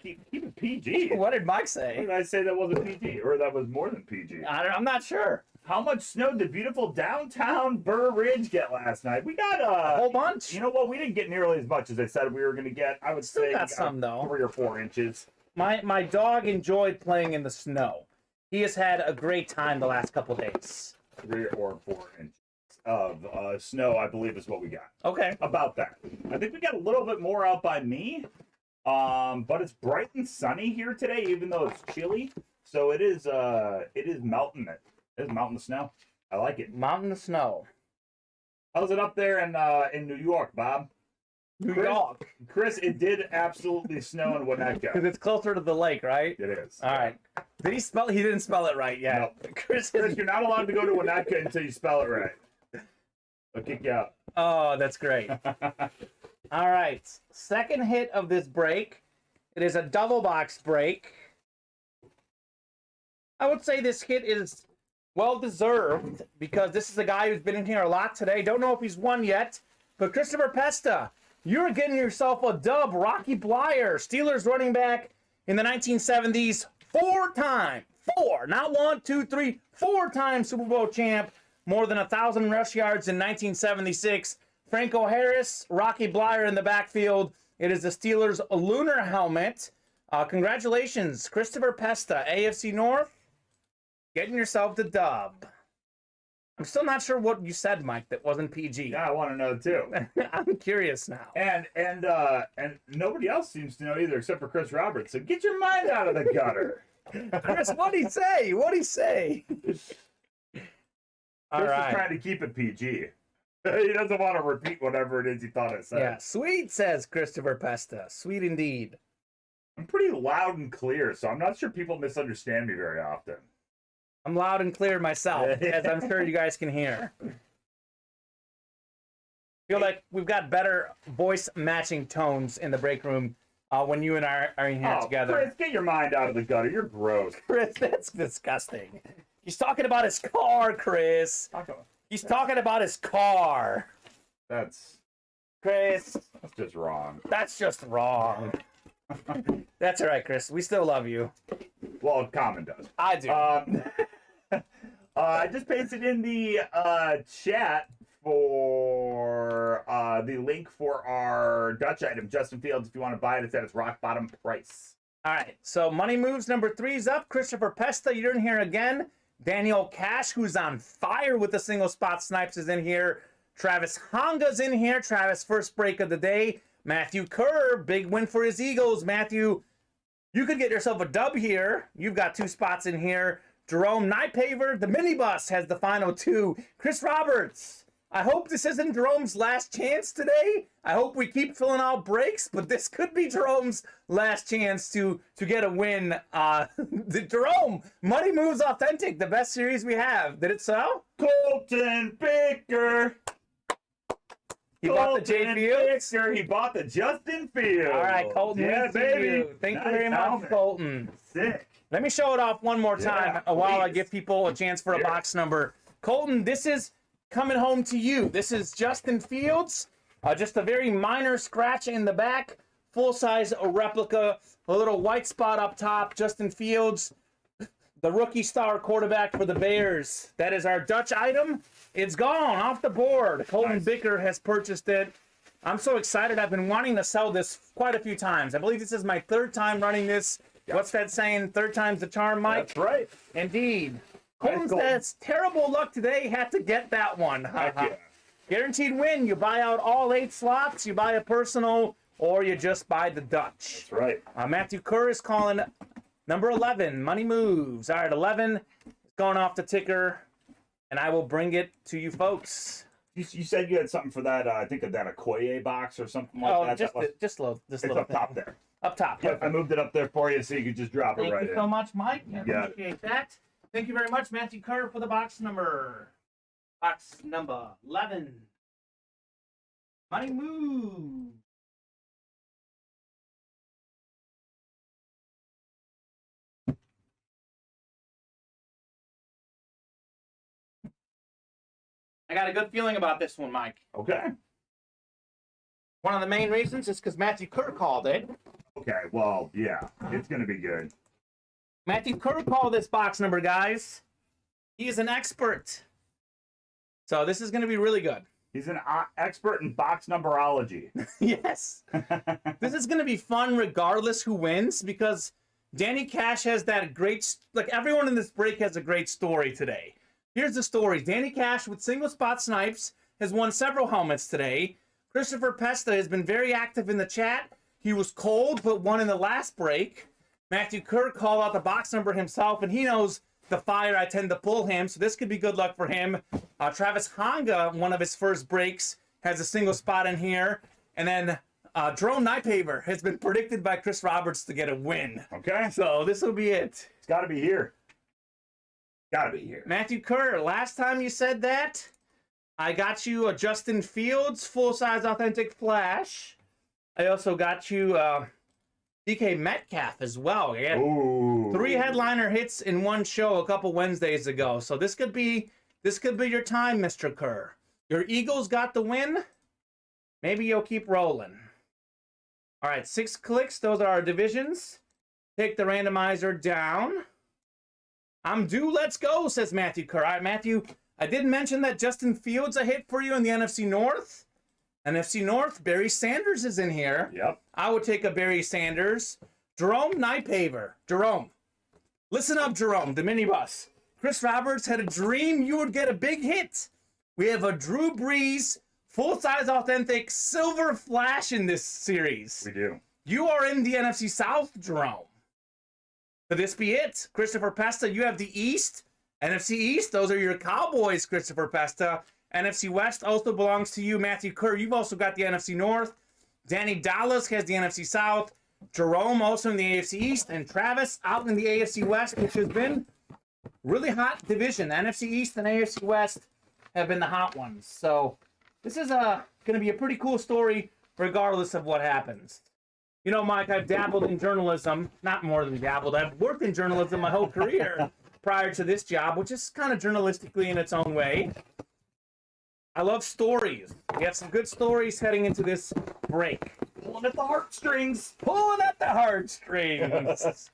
Keep it PG. What did Mike Or say? did I say that wasn't PG? Or that was more than PG? I'm not sure. How much snow did beautiful downtown Burr Ridge get last night? We got A whole bunch. You know what? We didn't get nearly as much as I said we were going to get. I would Still say got we some, though. 3 or 4 inches. My dog enjoyed playing in the snow. He has had a great time the last couple days. 3 or 4 inches. of snow, I believe, is what we got. Okay. About that. I think we got a little bit more out by me. But it's bright and sunny here today, even though it's chilly. So it is melting it. It is melting the snow. I like it. Mountain of snow. How's it up there in New York, Bob? New York. Chris, it did absolutely snow in Because Winnetka. it's closer to the lake, right? It is. All right. Did he spell? He didn't spell it right yet. No. Chris, Chris, you're not allowed to go to Winnetka until you spell it right. I'll kick you out. Oh, that's great. All right. Second hit of this break. It is a double box break. I would say this hit is well deserved because this is a guy who's been in here a lot today. Don't know if he's won yet, but Christopher Pesta, you're getting yourself a dub. Rocky Blyer, Steelers running back in the 1970s, not 1, 2, 3, 4-time Super Bowl champ, more than 1,000 rush yards in 1976. Franco Harris, Rocky Blyer in the backfield. It is the Steelers' lunar helmet. Congratulations, Christopher Pesta, AFC North, getting yourself the dub. I'm still not sure what you said, Mike, that wasn't PG. Yeah, I want to know too. I'm curious now. And nobody else seems to know either except for Chris Roberts. So get your mind out of the gutter. Chris, what'd he say? What'd he say? All Chris right. is trying to keep it PG. He doesn't want to repeat whatever it is he thought it said. Yeah, sweet, says Christopher Pesta. Sweet indeed. I'm pretty loud and clear, so I'm not sure people misunderstand me very often. I'm loud and clear myself, as I'm sure you guys can hear. Feel like we've got better voice matching tones in the break room when you and I are in here together. Chris, get your mind out of the gutter. You're gross. Chris, that's disgusting. He's talking about his car, Chris. He's talking about his car. That's Chris, just wrong. that's just wrong. That's all right, Chris. We still love you. Well, Kamen does. I do. I just pasted in the chat for the link for our Dutch item, Justin Fields. If you want to buy it, it's at its rock bottom price. All right, so Money Moves number 3 is up. Christopher Pesta, you're in here again. Daniel Cash, who's on fire with the single spot snipes, is in here. Travis Honga's in here. Travis, first break of the day. Matthew Kerr, big win for his Eagles. Matthew, you could get yourself a dub here. You've got 2 spots in here. Jerome Nypaver, the minibus, has the final 2. Chris Roberts, I hope this isn't Jerome's last chance today. I hope we keep filling out breaks, but this could be Jerome's last chance to get a win. Jerome, Money Moves Authentic, the best series we have. Did it sell? Colton Baker. He bought the J Fields? Baker. He bought the Justin Fields. All right, Colton. Yeah, wins to baby. you. Thank you very much, helmet. Colton. Sick. Let me show it off one more time while I please. give people a chance for a box number. Colton, this is coming home to you. This is Justin Fields. Just a very minor scratch in the back. Full-size replica. A little white spot up top. Justin Fields, the rookie star quarterback for the Bears. That is our Dutch item. It's gone off the board. Colton Bicker has purchased it. I'm so excited. I've been wanting to sell this quite a few times. I believe this is my 3rd time running this. Yep. What's that saying? 3rd time's the charm, Mike? That's right. Indeed. Colton says, terrible luck today. Had to get that one. Yeah. Guaranteed win. You buy out all 8 slots. You buy a personal, or you just buy the Dutch. That's right. Matthew Kerr is calling number 11. Money Moves. All right, 11 is going off the ticker, and I will bring it to you folks. You said you had something for that, I think of that Okoye box or something like that. Just little. It's little up top thing. there. Up top. Yep, I moved it up there for you so you could just drop it right in. Thank you so much, Mike. I got it. appreciate that. Thank you very much, Matthew Kerr, for the box number. Box number 11. Money Move. I got a good feeling about this one, Mike. Okay. One of the main reasons is because Matthew Kerr called it. Okay, well, yeah, it's going to be good. Matthew Kerr called this box number, guys. He is an expert. So this is going to be really good. He's an expert in box numberology. Yes. This is going to be fun regardless who wins because Danny Cash has that great, like everyone in this break has a great story today. Here's the story. Danny Cash with single spot snipes has won several helmets today. Christopher Pesta has been very active in the chat. He was cold, but won in the last break. Matthew Kerr called out the box number himself, and he knows the fire I tend to pull him, so this could be good luck for him. Travis Honga, one of his first breaks, has a single spot in here. And then Drone Nypaver has been predicted by Chris Roberts to get a win. Okay. So this will be it. It's got to be here. Got to be here. Matthew Kerr, last time you said that, I got you a Justin Fields full-size authentic flash. I also got you DK Metcalf as well. Yeah. Ooh. 3 headliner hits in one show a couple Wednesdays ago. So this could be your time, Mr. Kerr. Your Eagles got the win. Maybe you'll keep rolling. All right, 6 clicks. Those are our divisions. Take the randomizer down. I'm due. Let's go, says Matthew Kerr. All right, Matthew, I did mention that Justin Fields a hit for you in the NFC North. NFC North, Barry Sanders is in here. Yep. I would take a Barry Sanders. Jerome Nypaver. Jerome. Listen up, Jerome, the minibus. Chris Roberts had a dream you would get a big hit. We have a Drew Brees full-size authentic silver flash in this series. We do. You are in the NFC South, Jerome. Could this be it? Christopher Pesta, you have the East. NFC East, those are your Cowboys, Christopher Pesta. NFC West also belongs to you, Matthew Kerr. You've also got the NFC North. Danny Dallas has the NFC South. Jerome also in the AFC East. And Travis out in the AFC West, which has been really hot division. NFC East and AFC West have been the hot ones. So this is going to be a pretty cool story regardless of what happens. You know, Mike, I've dabbled in journalism. Not more than dabbled. I've worked in journalism my whole career prior to this job, which is kind of journalistically in its own way. I love stories. We have some good stories heading into this break. Pulling at the heartstrings. Pulling at the heartstrings.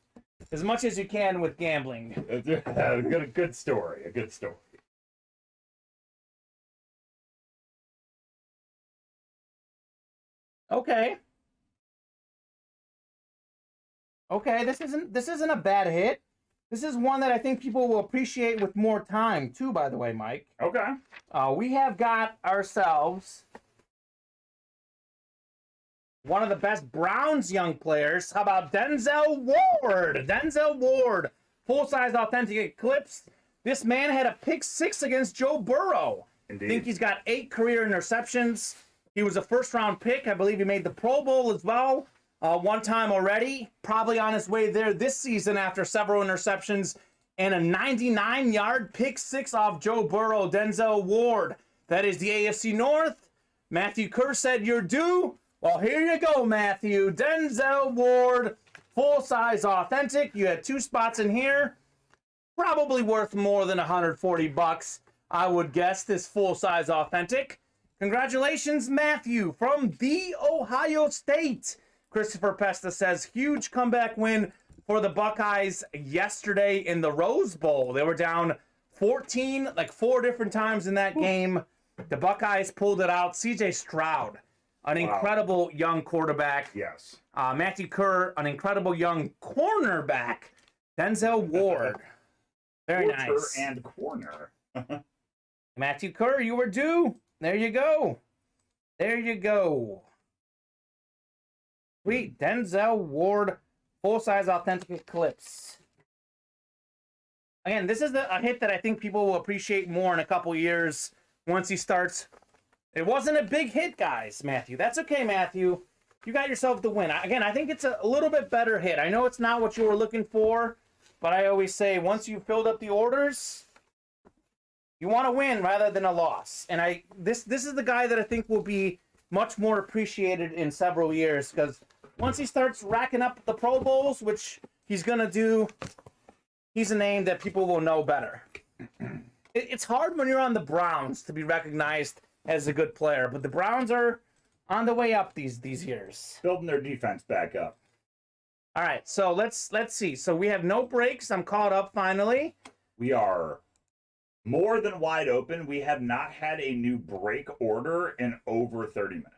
As much as you can with gambling. A good story. A good story. Okay. Okay, this isn't a bad hit. This is one that I think people will appreciate with more time, too, by the way, Mike. Okay. We have got ourselves one of the best Browns young players. How about Denzel Ward? Denzel Ward, full-size authentic Eclipse. This man had a pick 6 against Joe Burrow. Indeed. I think he's got 8 career interceptions. He was a first-round pick. I believe he made the Pro Bowl as well. One time already, probably on his way there this season after several interceptions and a 99-yard pick 6 off Joe Burrow. Denzel Ward. That is the AFC North. Matthew Kerr said you're due. Well, here you go, Matthew. Denzel Ward, full-size authentic. You had 2 spots in here. Probably worth more than $140, I would guess, this full-size authentic. Congratulations, Matthew, from the Ohio State. Christopher Pesta says, huge comeback win for the Buckeyes yesterday in the Rose Bowl. They were down 14, like 4 different times in that game. The Buckeyes pulled it out. CJ Stroud, an incredible young quarterback. Yes. Matthew Kerr, an incredible young cornerback. Denzel Ward. Very nice. And corner. Matthew Kerr, you were due. There you go. There you go. Sweet. Denzel Ward, full-size authentic Eclipse. Again, this is a hit that I think people will appreciate more in a couple years once he starts. It wasn't a big hit, guys, Matthew. That's okay, Matthew. You got yourself the win. Again, I think it's a little bit better hit. I know it's not what you were looking for, but I always say once you've filled up the orders, you want to win rather than a loss. And this is the guy that I think will be much more appreciated in several years because once he starts racking up the Pro Bowls, which he's going to do, he's a name that people will know better. It's hard when you're on the Browns to be recognized as a good player, but the Browns are on the way up these years. Building their defense back up. All right, so let's see. So we have no breaks. I'm caught up finally. We are more than wide open. We have not had a new break order in over 30 minutes.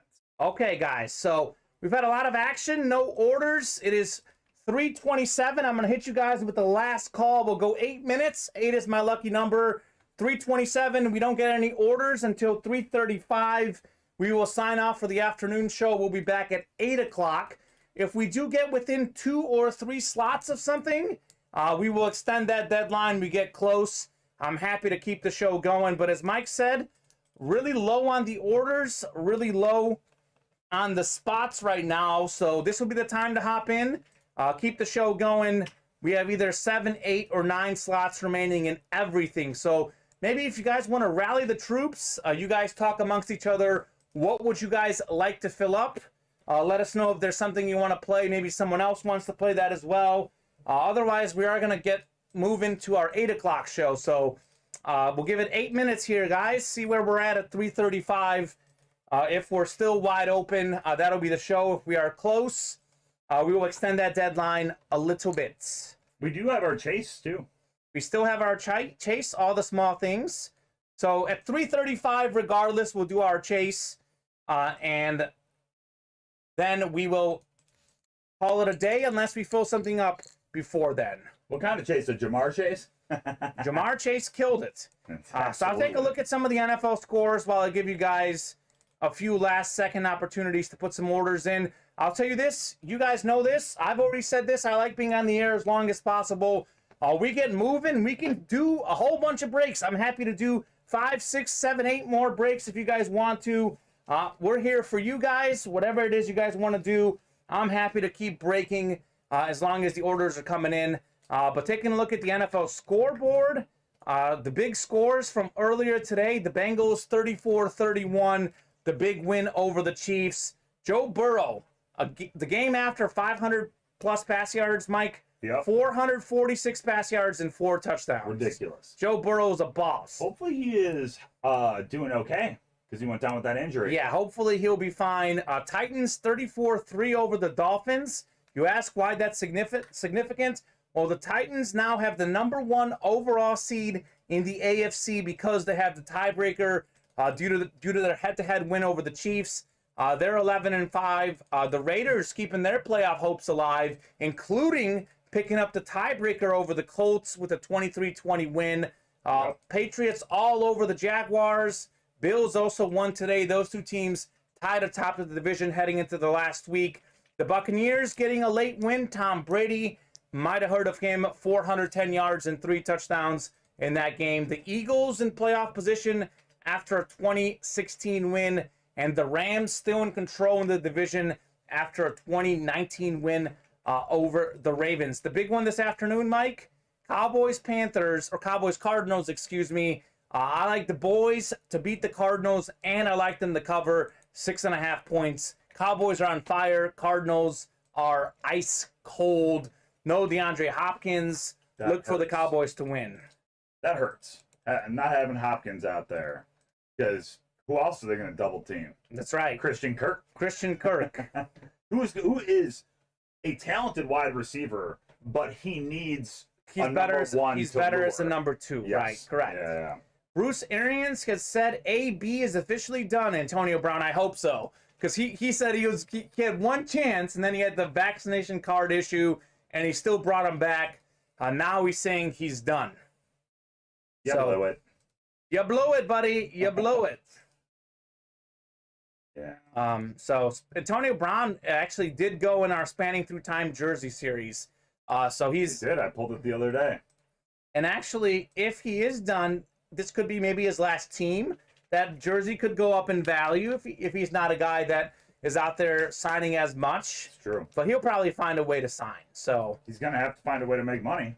Okay, guys, so we've had a lot of action, no orders. It is 3:27. I'm going to hit you guys with the last call. We'll go 8 minutes. 8 is my lucky number 3:27, we don't get any orders until 3:35. We will sign off for the afternoon show. We'll be back at 8 o'clock. If we do get within 2 or 3 slots of something, we will extend that deadline. We get close. I'm happy to keep the show going. But as Mike said, really low on the orders, really low on the spots right now. So this will be the time to hop in, keep the show going. We have either 7, 8, or 9 slots remaining in everything. So maybe if you guys want to rally the troops, you guys talk amongst each other. What would you guys like to fill up? Let us know if there's something you want to play. Maybe someone else wants to play that as well. Otherwise, we are going to move into our 8 o'clock show. So we'll give it 8 minutes here, guys. See where we're at 3:35. If we're still wide open, that'll be the show. If we are close, we will extend that deadline a little bit. We do have our chase, too. We still have our chase, all the small things. So at 3:35, regardless, we'll do our chase. And then we will call it a day unless we fill something up before then. What kind of chase? A Jamar chase? Jamar Chase killed it. So I'll take a look at some of the NFL scores while I give you guys a few last-second opportunities to put some orders in. I'll tell you this. You guys know this. I've already said this. I like being on the air as long as possible. We get moving. We can do a whole bunch of breaks. I'm happy to do 5, 6, 7, 8 more breaks if you guys want to. We're here for you guys. Whatever it is you guys want to do, I'm happy to keep breaking as long as the orders are coming in. But taking a look at the NFL scoreboard, the big scores from earlier today, the Bengals 34-31, the big win over the Chiefs. Joe Burrow, the game after 500-plus pass yards, Mike. Yep. 446 pass yards and 4 touchdowns. Ridiculous. Joe Burrow's a boss. Hopefully he is doing okay because he went down with that injury. Yeah, hopefully he'll be fine. Titans 34-3 over the Dolphins. You ask why that's significant? Well, the Titans now have the #1 overall seed in the AFC because they have the tiebreaker due to their head-to-head win over the Chiefs. They're 11-5. The Raiders keeping their playoff hopes alive, including picking up the tiebreaker over the Colts with a 23-20 win. Patriots all over the Jaguars. Bills also won today. Those two teams tied atop of the division heading into the last week. The Buccaneers getting a late win. Tom Brady, might have heard of him, 410 yards and 3 touchdowns in that game. The Eagles in playoff position after a 2016 win. And the Rams still in control in the division after a 2019 win over the Ravens. The big one this afternoon, Mike, Cowboys-Cardinals, excuse me. I like the boys to beat the Cardinals, and I like them to cover 6.5 points. Cowboys are on fire. Cardinals are ice cold. No DeAndre Hopkins. Look for the Cowboys to win. That hurts. Not having Hopkins out there. Because who else are they going to double team? That's right. Christian Kirk. Who is a talented wide receiver, but he needs he's better as a number 2. Yes. Right, correct. Yeah. Bruce Arians has said AB is officially done, Antonio Brown. I hope so. Because he said he had one chance, and then he had the vaccination card issue, and he still brought him back. Now he's saying he's done. You blew it. You blew it, buddy. You blew it. Yeah. So Antonio Brown actually did go in our Spanning Through Time jersey series. So He did. I pulled it the other day. And actually, if he is done, this could be maybe his last team. That jersey could go up in value if he's not a guy that is out there signing as much. It's true. But he'll probably find a way to sign. So he's going to have to find a way to make money.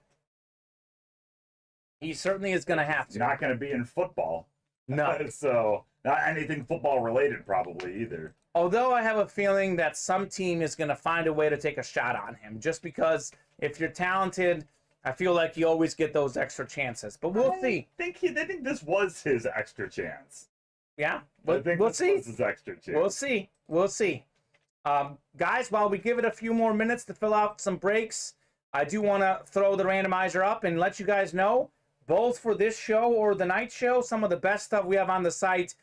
He certainly is going to have to. He's not going to be in football. No. So not anything football related probably either. Although I have a feeling that some team is going to find a way to take a shot on him. Just because if you're talented, I feel like you always get those extra chances. But we'll see. They think this was his extra chance. Yeah, I think we'll this see. was his extra chance. We'll see. Guys, while we give it a few more minutes to fill out some breaks, I do want to throw the randomizer up and let you guys know, both for this show or the night show, some of the best stuff we have on the site.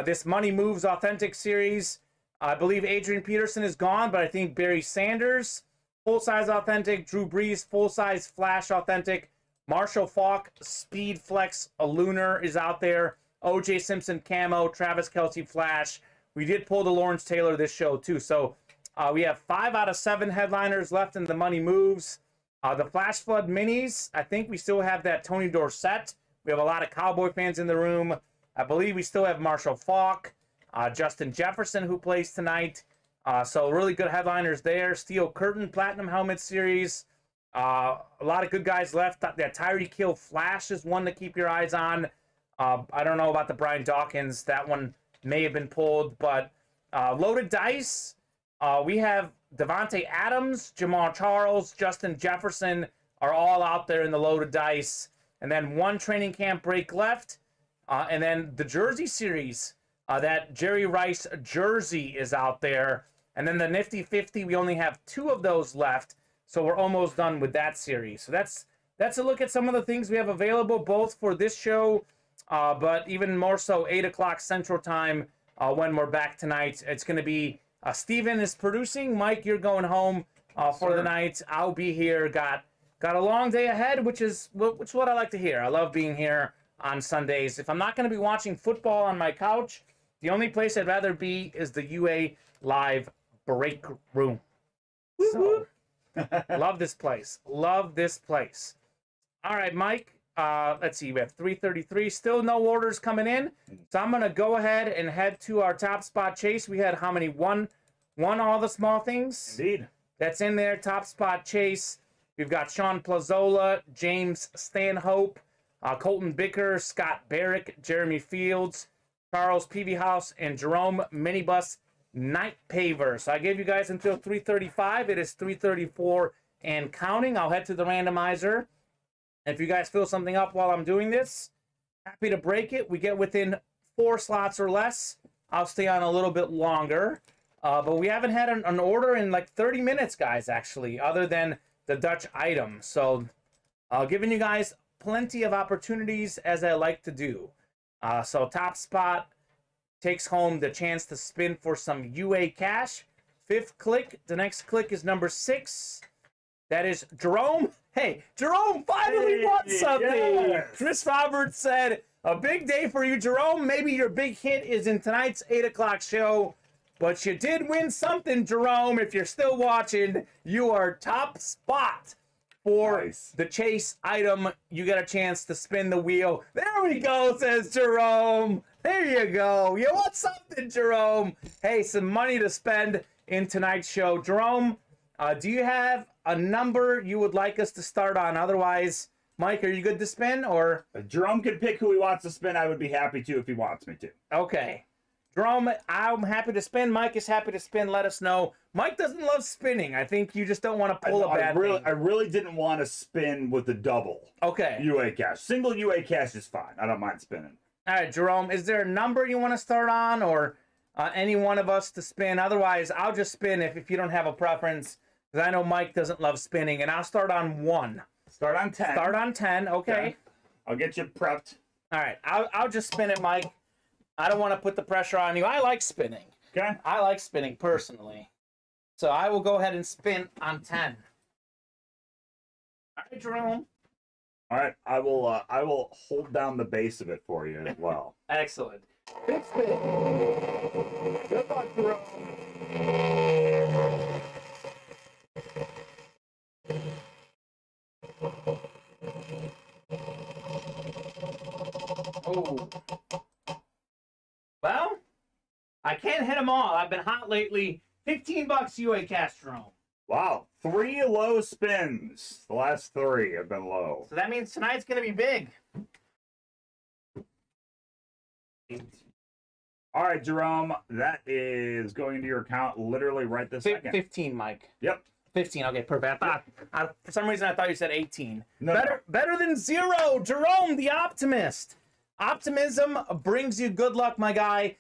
This Money Moves Authentic series. I believe Adrian Peterson is gone, but I think Barry Sanders, full-size authentic. Drew Brees, full-size flash authentic. Marshall Faulk, Speed Flex, a Lunar is out there. OJ Simpson Camo, Travis Kelce Flash. We did pull the Lawrence Taylor this show too. So we have 5 out of 7 headliners left in the Money Moves. The Flash Flood Minis, I think we still have that Tony Dorsett. We have a lot of Cowboy fans in the room. I believe we still have Marshall Faulk, Justin Jefferson, who plays tonight. So really good headliners there. Steel Curtain Platinum Helmet Series. A lot of good guys left. That Tyreek Hill Flash is one to keep your eyes on. I don't know about the Brian Dawkins. That one may have been pulled, but loaded dice. We have Devontae Adams, Jamal Charles, Justin Jefferson are all out there in the loaded dice. And then 1 training camp break left. And then the Jersey Series, that Jerry Rice jersey is out there. And then the Nifty 50, we only have 2 of those left. So we're almost done with that series. So that's a look at some of the things we have available, both for this show, but even more so 8 o'clock Central Time when we're back tonight. It's going to be Steven is producing. Mike, you're going home for the night. I'll be here. Got a long day ahead, which is what I like to hear. I love being here on Sundays. If I'm not going to be watching football on my couch, the only place I'd rather be is the UA Live Break Room. So, love this place. Love this place. All right, Mike. Let's see. We have 3:33. Still no orders coming in. So I'm going to go ahead and head to our top spot chase. We had how many? One all the small things? Indeed. That's in there. Top spot chase. We've got Sean Plazola, James Stanhope, Colton Bicker, Scott Barrick, Jeremy Fields, Charles Peavyhouse, and Jerome Minibus Night Paver. So I gave you guys until 3:35. It is 3:34 and counting. I'll head to the randomizer. If you guys fill something up while I'm doing this, happy to break it. We get within 4 slots or less, I'll stay on a little bit longer. But we haven't had an order in like 30 minutes, guys, actually, other than the Dutch item. So giving you guys plenty of opportunities, as I like to do. So top spot takes home the chance to spin for some UA cash. 5th click. The next click is number 6. That is Jerome. Hey, Jerome finally won something. Yes. Chris Roberts said, a big day for you, Jerome. Maybe your big hit is in tonight's 8 o'clock show. But you did win something, Jerome. If you're still watching, you are top spot for the chase item. You get a chance to spin the wheel. There we go, says Jerome. There you go. You want something, Jerome? Hey, some money to spend in tonight's show. Jerome, do you have a number you would like us to start on? Otherwise, Mike, are you good to spin? Or If Jerome can pick who he wants to spin, I would be happy to if he wants me to. okay. Jerome, I'm happy to spin. Mike is happy to spin. Let us know. Mike doesn't love spinning. I think you just don't want to pull a bad thing. I really didn't want to spin with the double Okay. UA cash. Single UA cash is fine. I don't mind spinning. All right, Jerome, is there a number you want to start on, or any one of us to spin? Otherwise, I'll just spin if you don't have a preference, because I know Mike doesn't love spinning, and I'll start on 1. Start on 10. Start on 10, okay. I'll get you prepped. All right, I'll just spin it, Mike. I don't want to put the pressure on you. I like spinning. Okay. I like spinning personally. So I will go ahead and spin on 10. All right, Jerome. All right. I will hold down the base of it for you as well. Excellent. Big spin. Good luck, Jerome. Oh. Well, I can't hit them all. I've been hot lately. $15 UA cash, Jerome. Wow. 3 low spins. The last 3 have been low. So that means tonight's going to be big. All right, Jerome. That is going into your account literally right this second. 15, Mike. Yep. 15. Okay, perfect. For some reason, I thought you said 18. No. Better than 0. Jerome, the optimist. Optimism brings you good luck, my guy.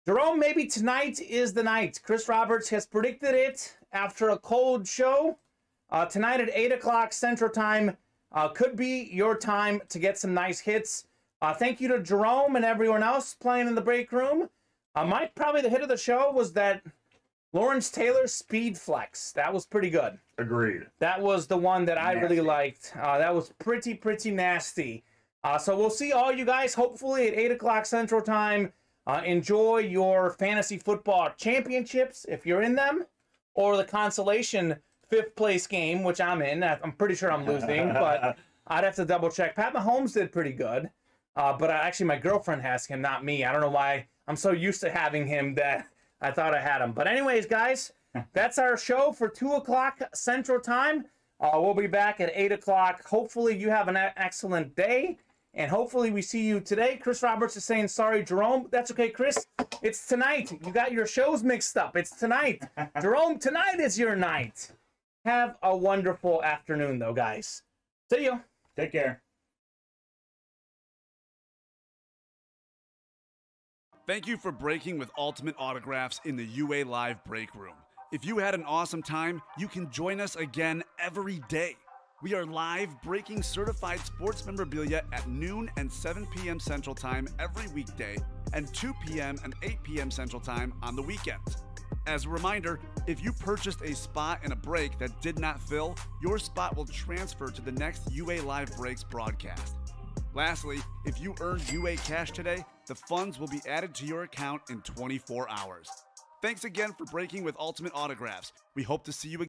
Jerome, maybe tonight is the night. Chris Roberts has predicted it after a cold show. Tonight at 8 o'clock Central Time could be your time to get some nice hits. Thank you to Jerome and everyone else playing in the break room. Mike, probably the hit of the show was that Lawrence Taylor Speed Flex. That was pretty good. Agreed. That was the one that I really Nasty. liked. That was pretty nasty. So we'll see all you guys hopefully at 8 o'clock Central Time. Enjoy your fantasy football championships if you're in them, or the consolation 5th place game, which I'm in. I'm pretty sure I'm losing, but I'd have to double check. Pat Mahomes did pretty good, but actually my girlfriend has him, not me. I don't know why I'm so used to having him that I thought I had him. But anyways, guys, that's our show for 2 o'clock Central Time. We'll be back at 8 o'clock. Hopefully you have an excellent day. And hopefully we see you today. Chris Roberts is saying, sorry, Jerome. That's okay, Chris. It's tonight. You got your shows mixed up. It's tonight. Jerome, tonight is your night. Have a wonderful afternoon, though, guys. See you. Take care. Thank you for breaking with Ultimate Autographs in the UA Live Break Room. If you had an awesome time, you can join us again every day. We are live breaking certified sports memorabilia at noon and 7 p.m. Central Time every weekday, and 2 p.m. and 8 p.m. Central Time on the weekends. As a reminder, if you purchased a spot in a break that did not fill, your spot will transfer to the next UA Live Breaks broadcast. Lastly, if you earned UA cash today, the funds will be added to your account in 24 hours. Thanks again for breaking with Ultimate Autographs. We hope to see you again.